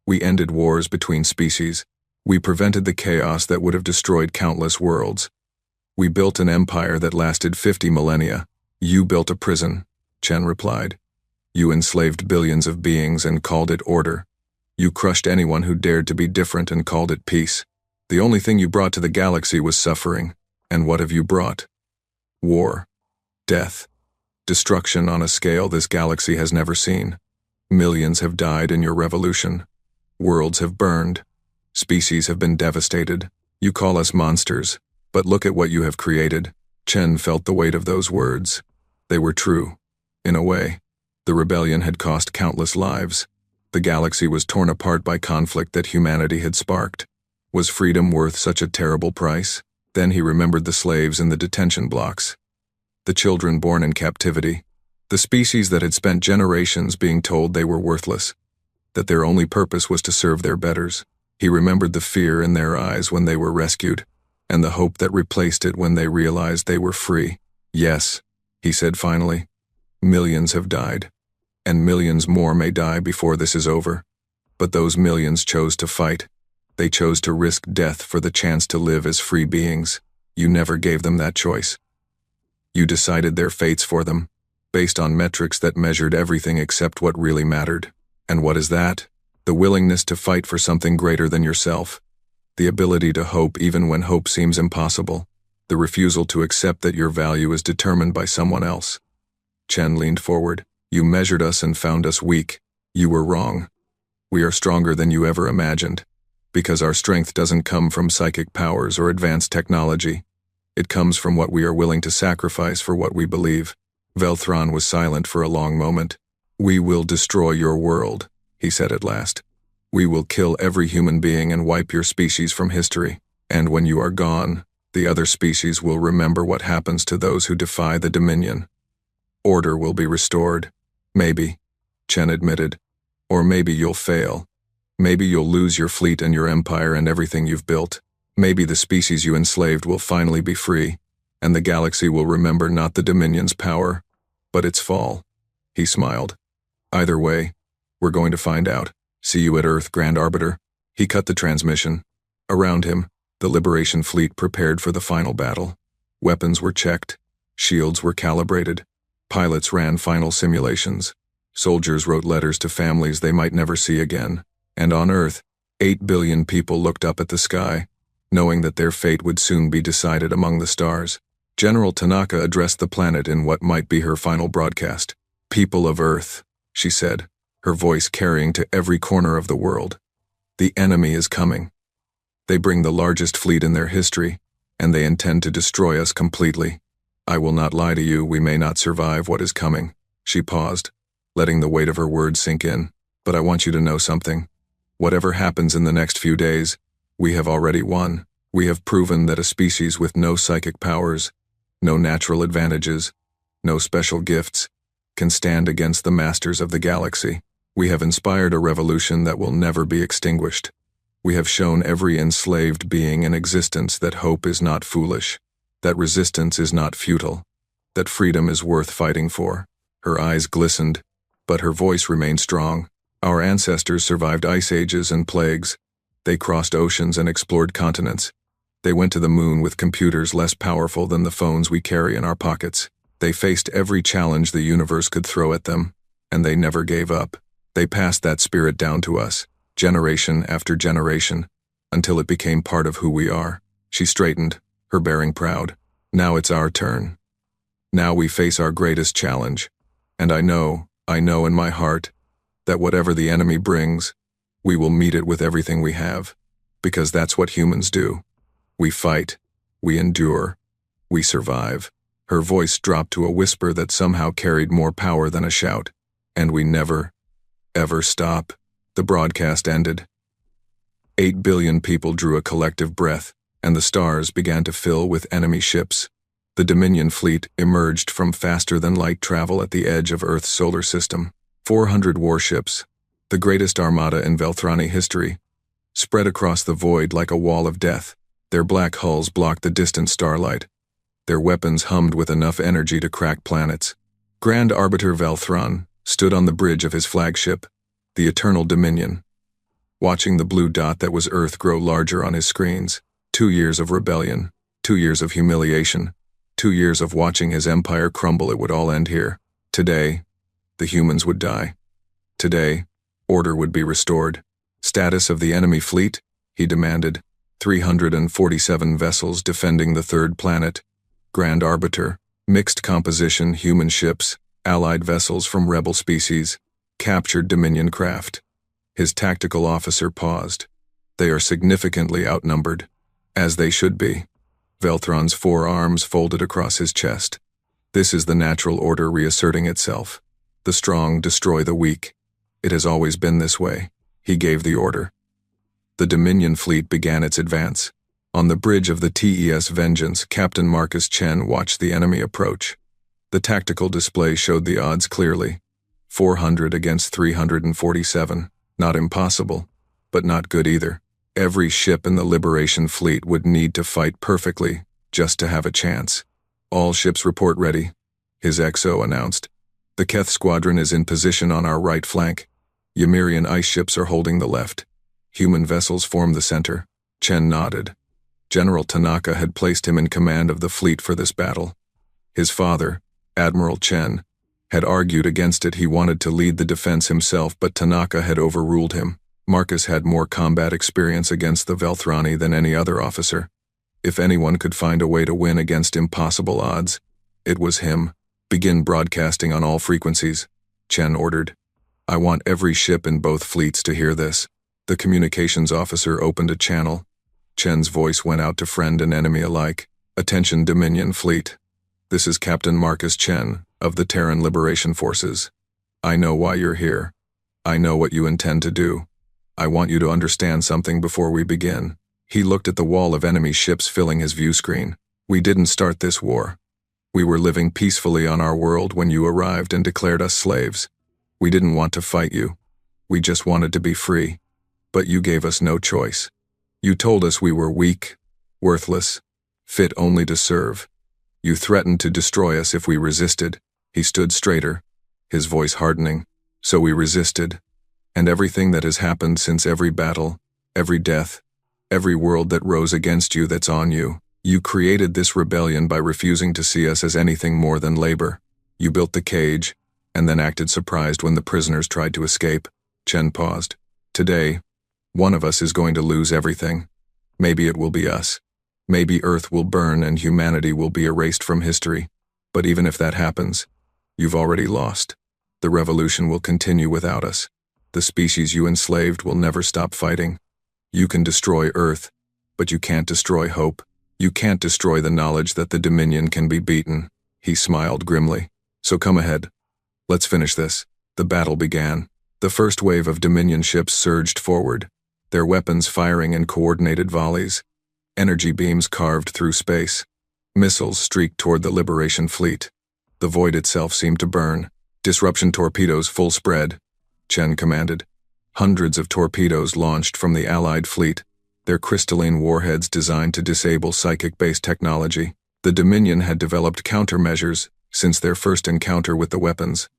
We ended wars between species. We prevented the chaos that would have destroyed countless worlds. We built an empire that lasted 50 millennia. You built a prison," Chen replied. "You enslaved billions of beings and called it order. You crushed anyone who dared to be different and called it peace. The only thing you brought to the galaxy was suffering. And what have you brought? War, death, destruction on a scale this galaxy has never seen. Millions have died in your revolution. Worlds have burned. Species have been devastated. You call us monsters, but look at what you have created." Chen felt the weight of those words. They were true. In a way, the rebellion had cost countless lives. The galaxy was torn apart by conflict that humanity had sparked. Was freedom worth such a terrible price? Then he remembered the slaves in the detention blocks, the children born in captivity, the species that had spent generations being told they were worthless, that their only purpose was to serve their betters. He remembered the fear in their eyes when they were rescued, and the hope that replaced it when they realized they were free. "Yes," he said finally, "millions have died, and millions more may die before this is over. But those millions chose to fight. They chose to risk death for the chance to live as free beings. You never gave them that choice. You decided their fates for them, based on metrics that measured everything except what really mattered. And what is that? The willingness to fight for something greater than yourself. The ability to hope even when hope seems impossible. The refusal to accept that your value is determined by someone else." Chen leaned forward. "You measured us and found us weak. You were wrong. We are stronger than you ever imagined. Because our strength doesn't come from psychic powers or advanced technology. It comes from what we are willing to sacrifice for what we believe." Velthron was silent for a long moment. "We will destroy your world," he said at last. "We will kill every human being and wipe your species from history. And when you are gone, the other species will remember what happens to those who defy the Dominion. Order will be restored. Maybe," Chen admitted. "Or maybe you'll fail. Maybe you'll lose your fleet and your empire and everything you've built. Maybe the species you enslaved will finally be free, and the galaxy will remember not the Dominion's power, but its fall." He smiled. "Either way, we're going to find out. See you at Earth, Grand Arbiter." He cut the transmission. Around him, the Liberation fleet prepared for the final battle. Weapons were checked. Shields were calibrated. Pilots ran final simulations. Soldiers wrote letters to families they might never see again. And on Earth, 8 billion people looked up at the sky, knowing that their fate would soon be decided among the stars. General Tanaka addressed the planet in what might be her final broadcast. "People of Earth," she said, her voice carrying to every corner of the world. "The enemy is coming. They bring the largest fleet in their history, and they intend to destroy us completely. I will not lie to you, we may not survive what is coming." She paused, letting the weight of her words sink in. "But I want you to know something. Whatever happens in the next few days, we have already won. We have proven that a species with no psychic powers, no natural advantages, no special gifts, can stand against the masters of the galaxy. We have inspired a revolution that will never be extinguished. We have shown every enslaved being in existence that hope is not foolish, that resistance is not futile, that freedom is worth fighting for." Her eyes glistened, but her voice remained strong. Our ancestors survived ice ages and plagues. They crossed oceans and explored continents. They went to the moon with computers less powerful than the phones we carry in our pockets. They faced every challenge the universe could throw at them, and they never gave up. They passed that spirit down to us, generation after generation, until it became part of who we are. She straightened, her bearing proud. Now it's our turn. Now we face our greatest challenge. And I know in my heart, that whatever the enemy brings, we will meet it with everything we have, because that's what humans do. We fight, we endure, we survive. Her voice dropped to a whisper that somehow carried more power than a shout. And we never, ever stop. The broadcast ended. 8 billion people drew a collective breath, and the stars began to fill with enemy ships. The Dominion fleet emerged from faster-than-light travel at the edge of Earth's solar system. 400 warships, the greatest armada in Velthrani history, spread across the void like a wall of death. Their black hulls blocked the distant starlight. Their weapons hummed with enough energy to crack planets. Grand Arbiter Velthron stood on the bridge of his flagship, the Eternal Dominion, watching the blue dot that was Earth grow larger on his screens. 2 years of rebellion, 2 years of humiliation, 2 years of watching his empire crumble. It would all end here. Today, the humans would die. Today, order would be restored. Status of the enemy fleet, he demanded. 347 vessels defending the third planet. Grand Arbiter, mixed composition human ships, allied vessels from rebel species, captured Dominion craft. His tactical officer paused. They are significantly outnumbered, as they should be. Velthron's 4 arms folded across his chest. This is the natural order reasserting itself. The strong destroy the weak. It has always been this way. He gave the order. The Dominion fleet began its advance. On the bridge of the TES Vengeance, Captain Marcus Chen watched the enemy approach. The tactical display showed the odds clearly. 400 against 347. Not impossible, but not good either. Every ship in the Liberation Fleet would need to fight perfectly just to have a chance. All ships report ready, his XO announced. The Keth squadron is in position on our right flank. Ymirian ice ships are holding the left. Human vessels form the center. Chen nodded. General Tanaka had placed him in command of the fleet for this battle. His father, Admiral Chen, had argued against it. He wanted to lead the defense himself, but Tanaka had overruled him. Marcus had more combat experience against the Velthrani than any other officer. If anyone could find a way to win against impossible odds, it was him. Begin broadcasting on all frequencies, Chen ordered. I want every ship in both fleets to hear this. The communications officer opened a channel. Chen's voice went out to friend and enemy alike. Attention Dominion Fleet. This is Captain Marcus Chen, of the Terran Liberation Forces. I know why you're here. I know what you intend to do. I want you to understand something before we begin. He looked at the wall of enemy ships filling his view screen. We didn't start this war. We were living peacefully on our world when you arrived and declared us slaves. We didn't want to fight you. We just wanted to be free. But you gave us no choice. You told us we were weak, worthless, fit only to serve. You threatened to destroy us if we resisted. He stood straighter, his voice hardening. So we resisted. And everything that has happened since, every battle, every death, every world that rose against you that's on you, you created this rebellion by refusing to see us as anything more than labor. You built the cage, and then acted surprised when the prisoners tried to escape. Chen paused. Today, one of us is going to lose everything. Maybe it will be us. Maybe Earth will burn and humanity will be erased from history. But even if that happens, you've already lost. The revolution will continue without us. The species you enslaved will never stop fighting. You can destroy Earth, but you can't destroy hope. You can't destroy the knowledge that the Dominion can be beaten. He smiled grimly. So come ahead. Let's finish this. The battle began. The first wave of Dominion ships surged forward, their weapons firing in coordinated volleys. Energy beams carved through space. Missiles streaked toward the Liberation Fleet. The void itself seemed to burn. Disruption torpedoes full spread, Chen commanded. Hundreds of torpedoes launched from the Allied fleet, their crystalline warheads designed to disable psychic-based technology. The Dominion had developed countermeasures since their first encounter with the weapons,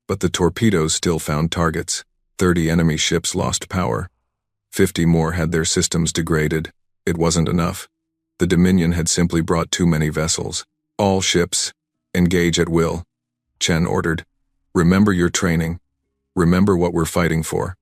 but the torpedoes still found targets. 30 enemy ships lost power. 50 more had their systems degraded. It wasn't enough. The Dominion had simply brought too many vessels. All ships, engage at will, Chen ordered. Remember your training. Remember what we're fighting for.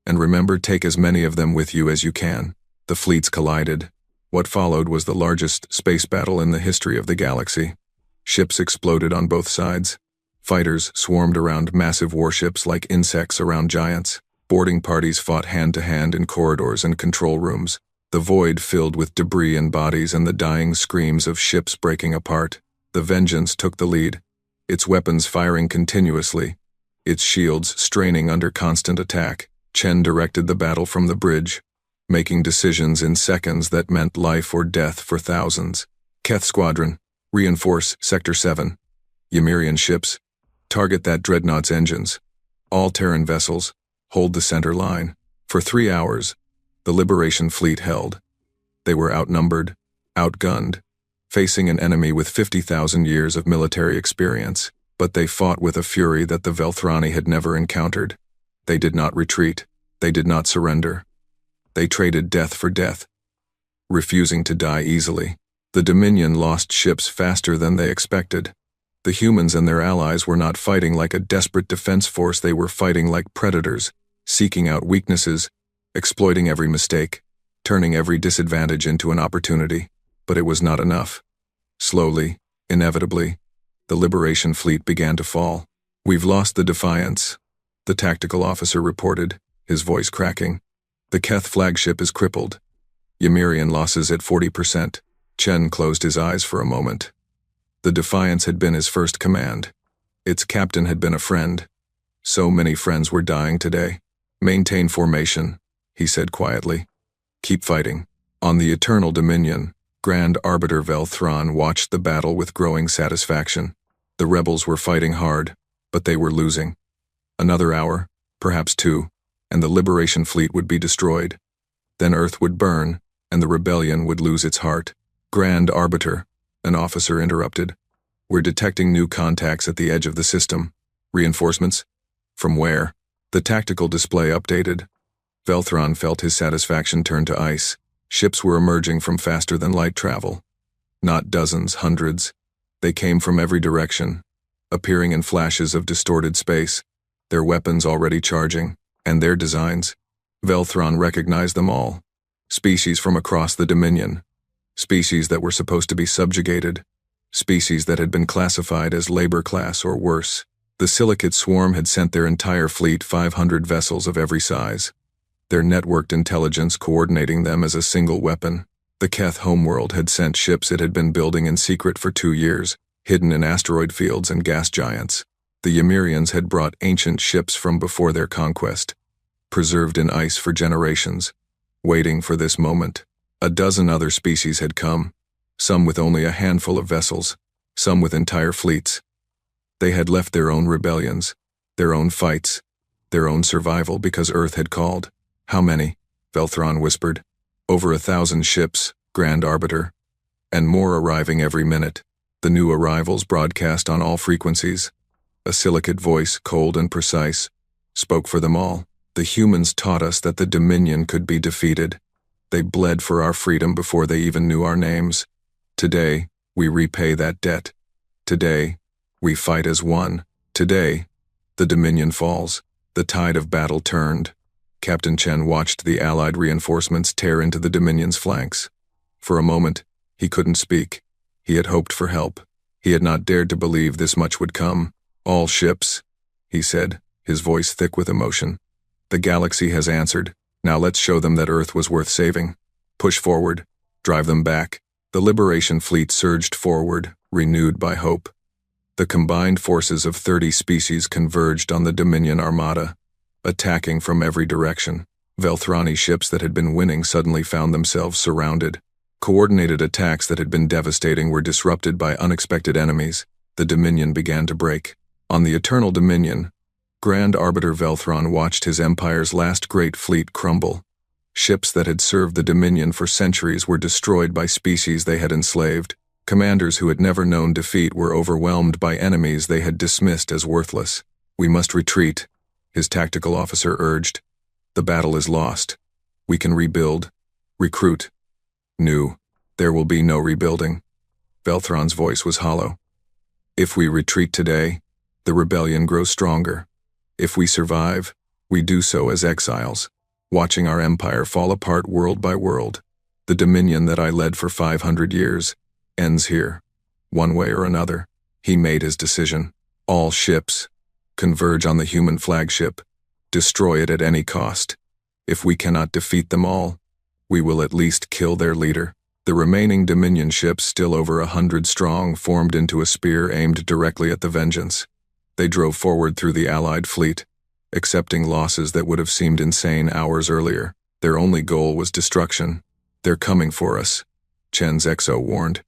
And remember, take as many of them with you as you can. The fleets collided. What followed was the largest space battle in the history of the galaxy. Ships exploded on both sides. Fighters swarmed around massive warships like insects around giants. Boarding parties fought hand-to-hand in corridors and control rooms. The void filled with debris and bodies and the dying screams of ships breaking apart. The Vengeance took the lead, its weapons firing continuously, its shields straining under constant attack. Chen directed the battle from the bridge, making decisions in seconds that meant life or death for thousands. Keth Squadron, reinforce Sector 7. Ymirian ships, target that dreadnought's engines. All Terran vessels, hold the center line. For 3 hours, the Liberation Fleet held. They were outnumbered, outgunned, facing an enemy with 50,000 years of military experience, but they fought with a fury that the Velthrani had never encountered. They did not retreat. They did not surrender. They traded death for death, refusing to die easily. The Dominion lost ships faster than they expected. The humans and their allies were not fighting like a desperate defense force. They were fighting like predators, seeking out weaknesses, exploiting every mistake, turning every disadvantage into an opportunity. But it was not enough. Slowly, inevitably, the Liberation Fleet began to fall. We've lost the Defiance, the tactical officer reported, his voice cracking. The Keth flagship is crippled. Ymirian losses at 40%. Chen closed his eyes for a moment. The Defiance had been his first command. Its captain had been a friend. So many friends were dying today. Maintain formation, he said quietly. Keep fighting. On the Eternal Dominion, Grand Arbiter Velthron watched the battle with growing satisfaction. The rebels were fighting hard, but they were losing. Another hour, perhaps 2, and the Liberation Fleet would be destroyed. Then Earth would burn, and the rebellion would lose its heart. Grand Arbiter, an officer interrupted. We're detecting new contacts at the edge of the system. Reinforcements? From where? The tactical display updated. Velthron felt his satisfaction turn to ice. Ships were emerging from faster-than-light travel. Not dozens, hundreds. They came from every direction, appearing in flashes of distorted space, their weapons already charging, and their designs. Velthron recognized them all. Species from across the Dominion. Species that were supposed to be subjugated. Species that had been classified as labor class or worse. The Silicate Swarm had sent their entire fleet, 500 vessels of every size. Their networked intelligence coordinating them as a single weapon. The Keth homeworld had sent ships it had been building in secret for 2 years, hidden in asteroid fields and gas giants. The Ymirians had brought ancient ships from before their conquest, preserved in ice for generations, waiting for this moment. A dozen other species had come, some with only a handful of vessels, some with entire fleets. They had left their own rebellions, their own fights, their own survival because Earth had called. How many? Velthron whispered. Over 1,000 ships, Grand Arbiter. And more arriving every minute. The new arrivals broadcast on all frequencies. A silicate voice, cold and precise, spoke for them all. The humans taught us that the Dominion could be defeated. They bled for our freedom before they even knew our names. Today, we repay that debt. Today, we fight as one. Today, the Dominion falls. The tide of battle turned. Captain Chen watched the Allied reinforcements tear into the Dominion's flanks. For a moment, he couldn't speak. He had hoped for help. He had not dared to believe this much would come. All ships, he said, his voice thick with emotion. The galaxy has answered. Now let's show them that Earth was worth saving. Push forward. Drive them back. The Liberation Fleet surged forward, renewed by hope. The combined forces of 30 species converged on the Dominion Armada, attacking from every direction. Velthrani ships that had been winning suddenly found themselves surrounded. Coordinated attacks that had been devastating were disrupted by unexpected enemies. The Dominion began to break. On the Eternal Dominion, Grand Arbiter Velthron watched his empire's last great fleet crumble. Ships that had served the Dominion for centuries were destroyed by species they had enslaved. Commanders who had never known defeat were overwhelmed by enemies they had dismissed as worthless. We must retreat, His tactical officer urged. The battle is lost. We can rebuild, recruit. New. There will be no rebuilding. Velthron's voice was hollow. If we retreat today, the rebellion grows stronger. If we survive, we do so as exiles, watching our empire fall apart world by world. The dominion that I led for 500 years ends here, one way or another. He made his decision. All ships converge on the human flagship. Destroy it at any cost. If we cannot defeat them all, we will at least kill their leader. The remaining Dominion ships, still over 100 strong, formed into a spear aimed directly at the Vengeance. They drove forward through the Allied fleet, accepting losses that would have seemed insane hours earlier. Their only goal was destruction. They're coming for us, Chen's XO warned.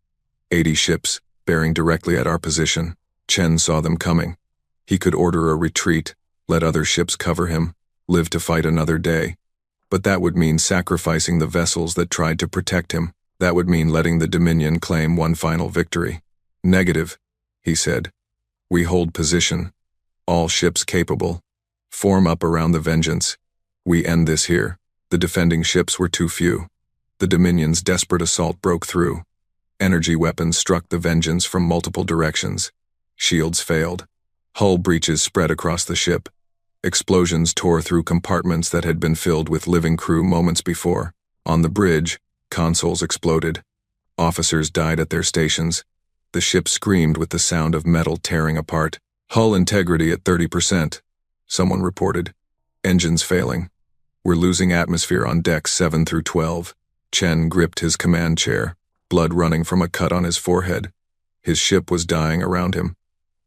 80 ships, bearing directly at our position. Chen saw them coming. He could order a retreat, let other ships cover him, live to fight another day. But that would mean sacrificing the vessels that tried to protect him. That would mean letting the Dominion claim one final victory. Negative, he said. We hold position. All ships capable. Form up around the Vengeance. We end this here. The defending ships were too few. The Dominion's desperate assault broke through. Energy weapons struck the Vengeance from multiple directions. Shields failed. Hull breaches spread across the ship. Explosions tore through compartments that had been filled with living crew moments before. On the bridge, consoles exploded. Officers died at their stations. The ship screamed with the sound of metal tearing apart. Hull integrity at 30%, someone reported. Engines failing. We're losing atmosphere on decks 7 through 12. Chen gripped his command chair, blood running from a cut on his forehead. His ship was dying around him.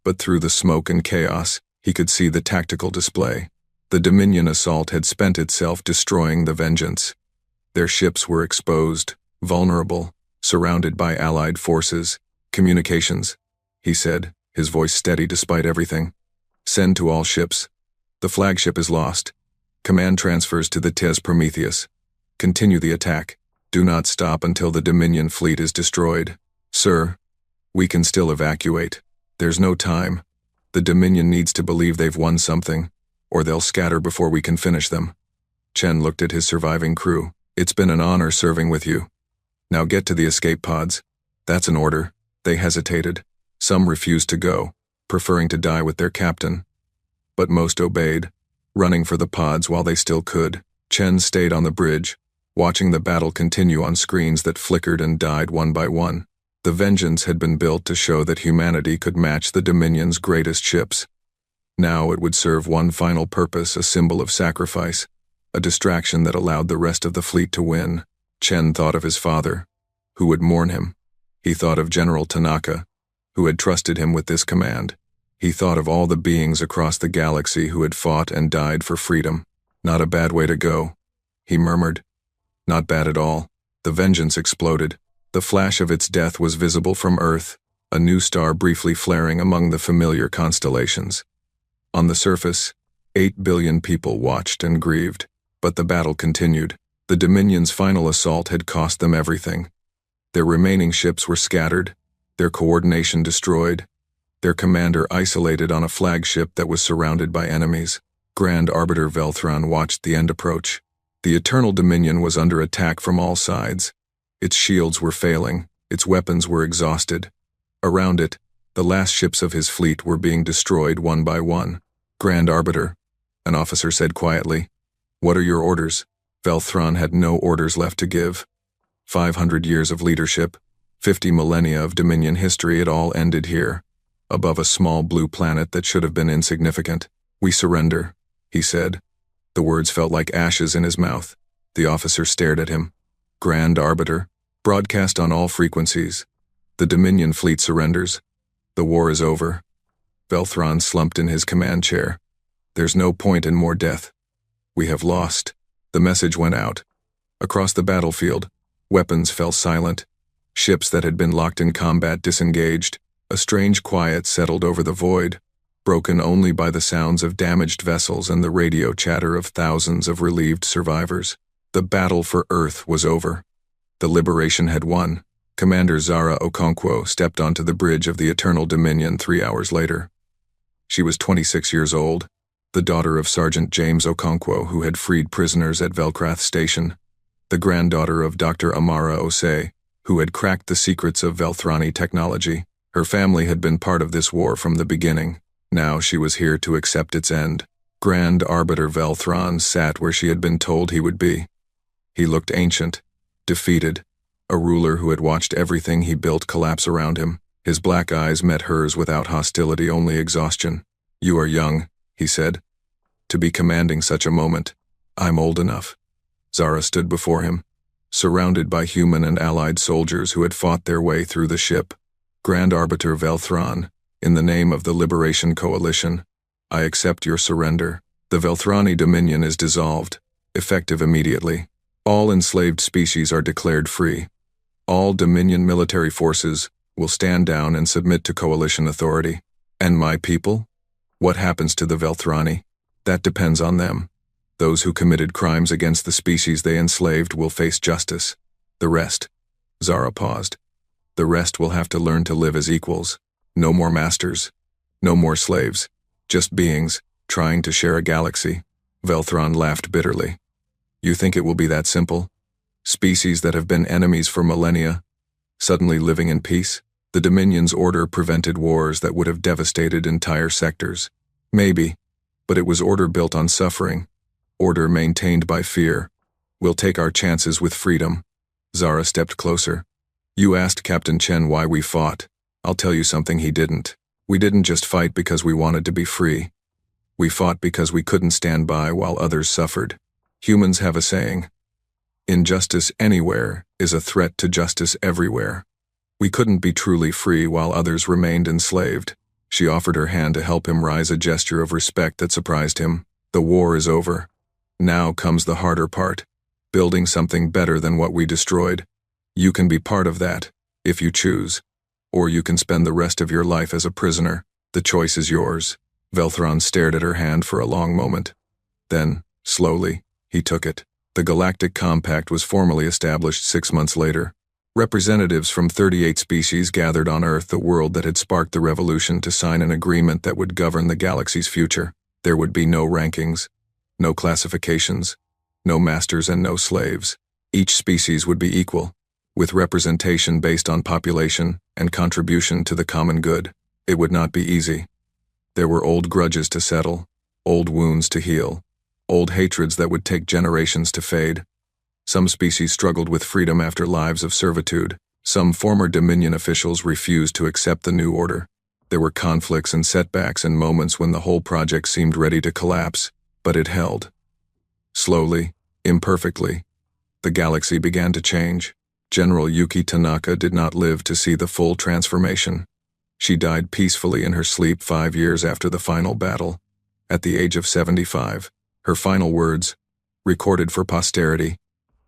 But through the smoke and chaos, he could see the tactical display. The Dominion assault had spent itself destroying the Vengeance. Their ships were exposed, vulnerable, surrounded by Allied forces. Communications, he said, his voice steady despite everything. Send to all ships. The flagship is lost. Command transfers to the TES Prometheus. Continue the attack. Do not stop until the Dominion fleet is destroyed. Sir, we can still evacuate. There's no time. The Dominion needs to believe they've won something, or they'll scatter before we can finish them. Chen looked at his surviving crew. It's been an honor serving with you. Now get to the escape pods. That's an order. They hesitated. Some refused to go, preferring to die with their captain. But most obeyed, running for the pods while they still could. Chen stayed on the bridge, watching the battle continue on screens that flickered and died one by one. The Vengeance had been built to show that humanity could match the Dominion's greatest ships. Now it would serve one final purpose, a symbol of sacrifice, a distraction that allowed the rest of the fleet to win. Chen thought of his father, who would mourn him. He thought of General Tanaka, who had trusted him with this command. He thought of all the beings across the galaxy who had fought and died for freedom. Not a bad way to go, he murmured. Not bad at all. The Vengeance exploded. The flash of its death was visible from Earth, a new star briefly flaring among the familiar constellations. On the surface, 8 billion people watched and grieved, but the battle continued. The Dominion's final assault had cost them everything. Their remaining ships were scattered, their coordination destroyed, their commander isolated on a flagship that was surrounded by enemies. Grand Arbiter Velthron watched the end approach. The Eternal Dominion was under attack from all sides. Its shields were failing, its weapons were exhausted. Around it, the last ships of his fleet were being destroyed one by one. Grand Arbiter, an officer said quietly. What are your orders? Velthron had no orders left to give. 500 years of leadership, 50 millennia of Dominion history, it all ended here, above a small blue planet that should have been insignificant. We surrender, he said. The words felt like ashes in his mouth. The officer stared at him. Grand Arbiter, broadcast on all frequencies. The Dominion fleet surrenders. The war is over. Velthron slumped in his command chair. There's no point in more death. We have lost. The message went out. Across the battlefield, weapons fell silent. Ships that had been locked in combat disengaged. A strange quiet settled over the void, broken only by the sounds of damaged vessels and the radio chatter of thousands of relieved survivors. The battle for Earth was over. The liberation had won. Commander Zara Okonkwo stepped onto the bridge of the Eternal Dominion 3 hours later. She was 26 years old, the daughter of Sergeant James Okonkwo, who had freed prisoners at Velcrath Station, the granddaughter of Dr. Amara Osei, who had cracked the secrets of Velthrani technology. Her family had been part of this war from the beginning. Now she was here to accept its end. Grand Arbiter Velthron sat where she had been told he would be. He looked ancient, defeated, a ruler who had watched everything he built collapse around him. His black eyes met hers without hostility, only exhaustion. "You are young," he said, "to be commanding such a moment. I'm old enough." Zara stood before him, surrounded by human and allied soldiers who had fought their way through the ship. "Grand Arbiter Velthron, in the name of the Liberation Coalition, I accept your surrender. The Velthrani Dominion is dissolved, effective immediately. All enslaved species are declared free. All Dominion military forces will stand down and submit to coalition authority. And my people? What happens to the Velthrani? That depends on them. Those who committed crimes against the species they enslaved will face justice. The rest," Zara paused, "the rest will have to learn to live as equals. No more masters. No more slaves. Just beings, trying to share a galaxy." Velthron laughed bitterly. "You think it will be that simple? Species that have been enemies for millennia, suddenly living in peace? The Dominion's order prevented wars that would have devastated entire sectors. Maybe, but it was order built on suffering, order maintained by fear. We'll take our chances with freedom." Zara stepped closer. "You asked Captain Chen why we fought. I'll tell you something he didn't. We didn't just fight because we wanted to be free. We fought because we couldn't stand by while others suffered. Humans have a saying, 'Injustice anywhere is a threat to justice everywhere.' We couldn't be truly free while others remained enslaved." She offered her hand to help him rise, a gesture of respect that surprised him. "The war is over. Now comes the harder part, building something better than what we destroyed. You can be part of that, if you choose. Or you can spend the rest of your life as a prisoner. The choice is yours." Velthron stared at her hand for a long moment. Then, slowly, he took it. The Galactic Compact was formally established 6 months later. Representatives from 38 species gathered on Earth, the world that had sparked the revolution, to sign an agreement that would govern the galaxy's future. There would be no rankings, no classifications, no masters and no slaves. Each species would be equal, with representation based on population and contribution to the common good. It would not be easy. There were old grudges to settle, old wounds to heal, old hatreds that would take generations to fade. Some species struggled with freedom after lives of servitude. Some former Dominion officials refused to accept the new order. There were conflicts and setbacks and moments when the whole project seemed ready to collapse, but it held. Slowly, imperfectly, the galaxy began to change. General Yuki Tanaka did not live to see the full transformation. She died peacefully in her sleep 5 years after the final battle. At the age of 75, her final words, recorded for posterity,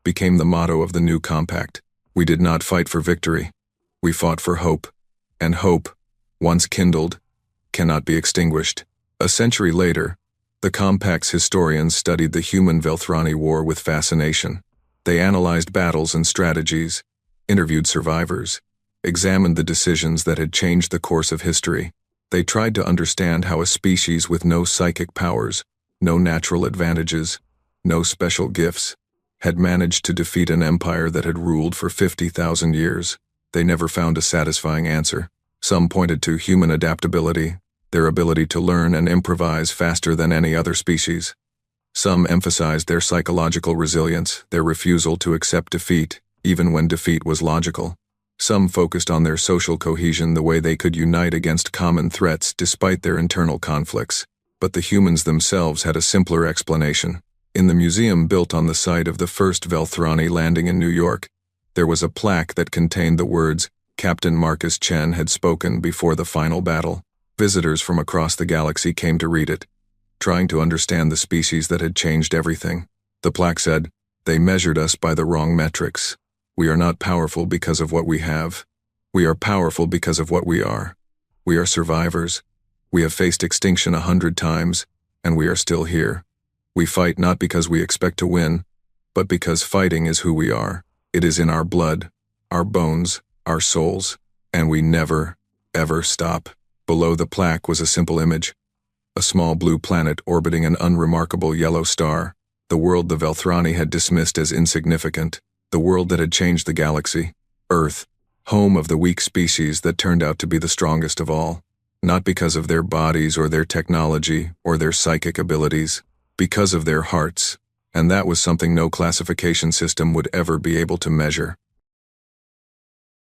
became the motto of the new compact. "We did not fight for victory. We fought for hope. And hope, once kindled, cannot be extinguished." A century later, the compact's historians studied the human Velthrani War with fascination. They analyzed battles and strategies, interviewed survivors, examined the decisions that had changed the course of history. They tried to understand how a species with no psychic powers, no natural advantages, no special gifts, had managed to defeat an empire that had ruled for 50,000 years. They never found a satisfying answer. Some pointed to human adaptability, their ability to learn and improvise faster than any other species. Some emphasized their psychological resilience, their refusal to accept defeat, even when defeat was logical. Some focused on their social cohesion, the way they could unite against common threats despite their internal conflicts. But the humans themselves had a simpler explanation. In the museum built on the site of the first Velthrani landing in New York, there was a plaque that contained the words Captain Marcus Chen had spoken before the final battle. Visitors from across the galaxy came to read it, trying to understand the species that had changed everything. The plaque said, "They measured us by the wrong metrics. We are not powerful because of what we have. We are powerful because of what we are. We are survivors. We have faced extinction 100 times, and we are still here. We fight not because we expect to win, but because fighting is who we are. It is in our blood, our bones, our souls, and we never, ever stop." Below the plaque was a simple image, a small blue planet orbiting an unremarkable yellow star, the world the Velthrani had dismissed as insignificant, the world that had changed the galaxy, Earth, home of the weak species that turned out to be the strongest of all, not because of their bodies or their technology or their psychic abilities, because of their hearts, and that was something no classification system would ever be able to measure.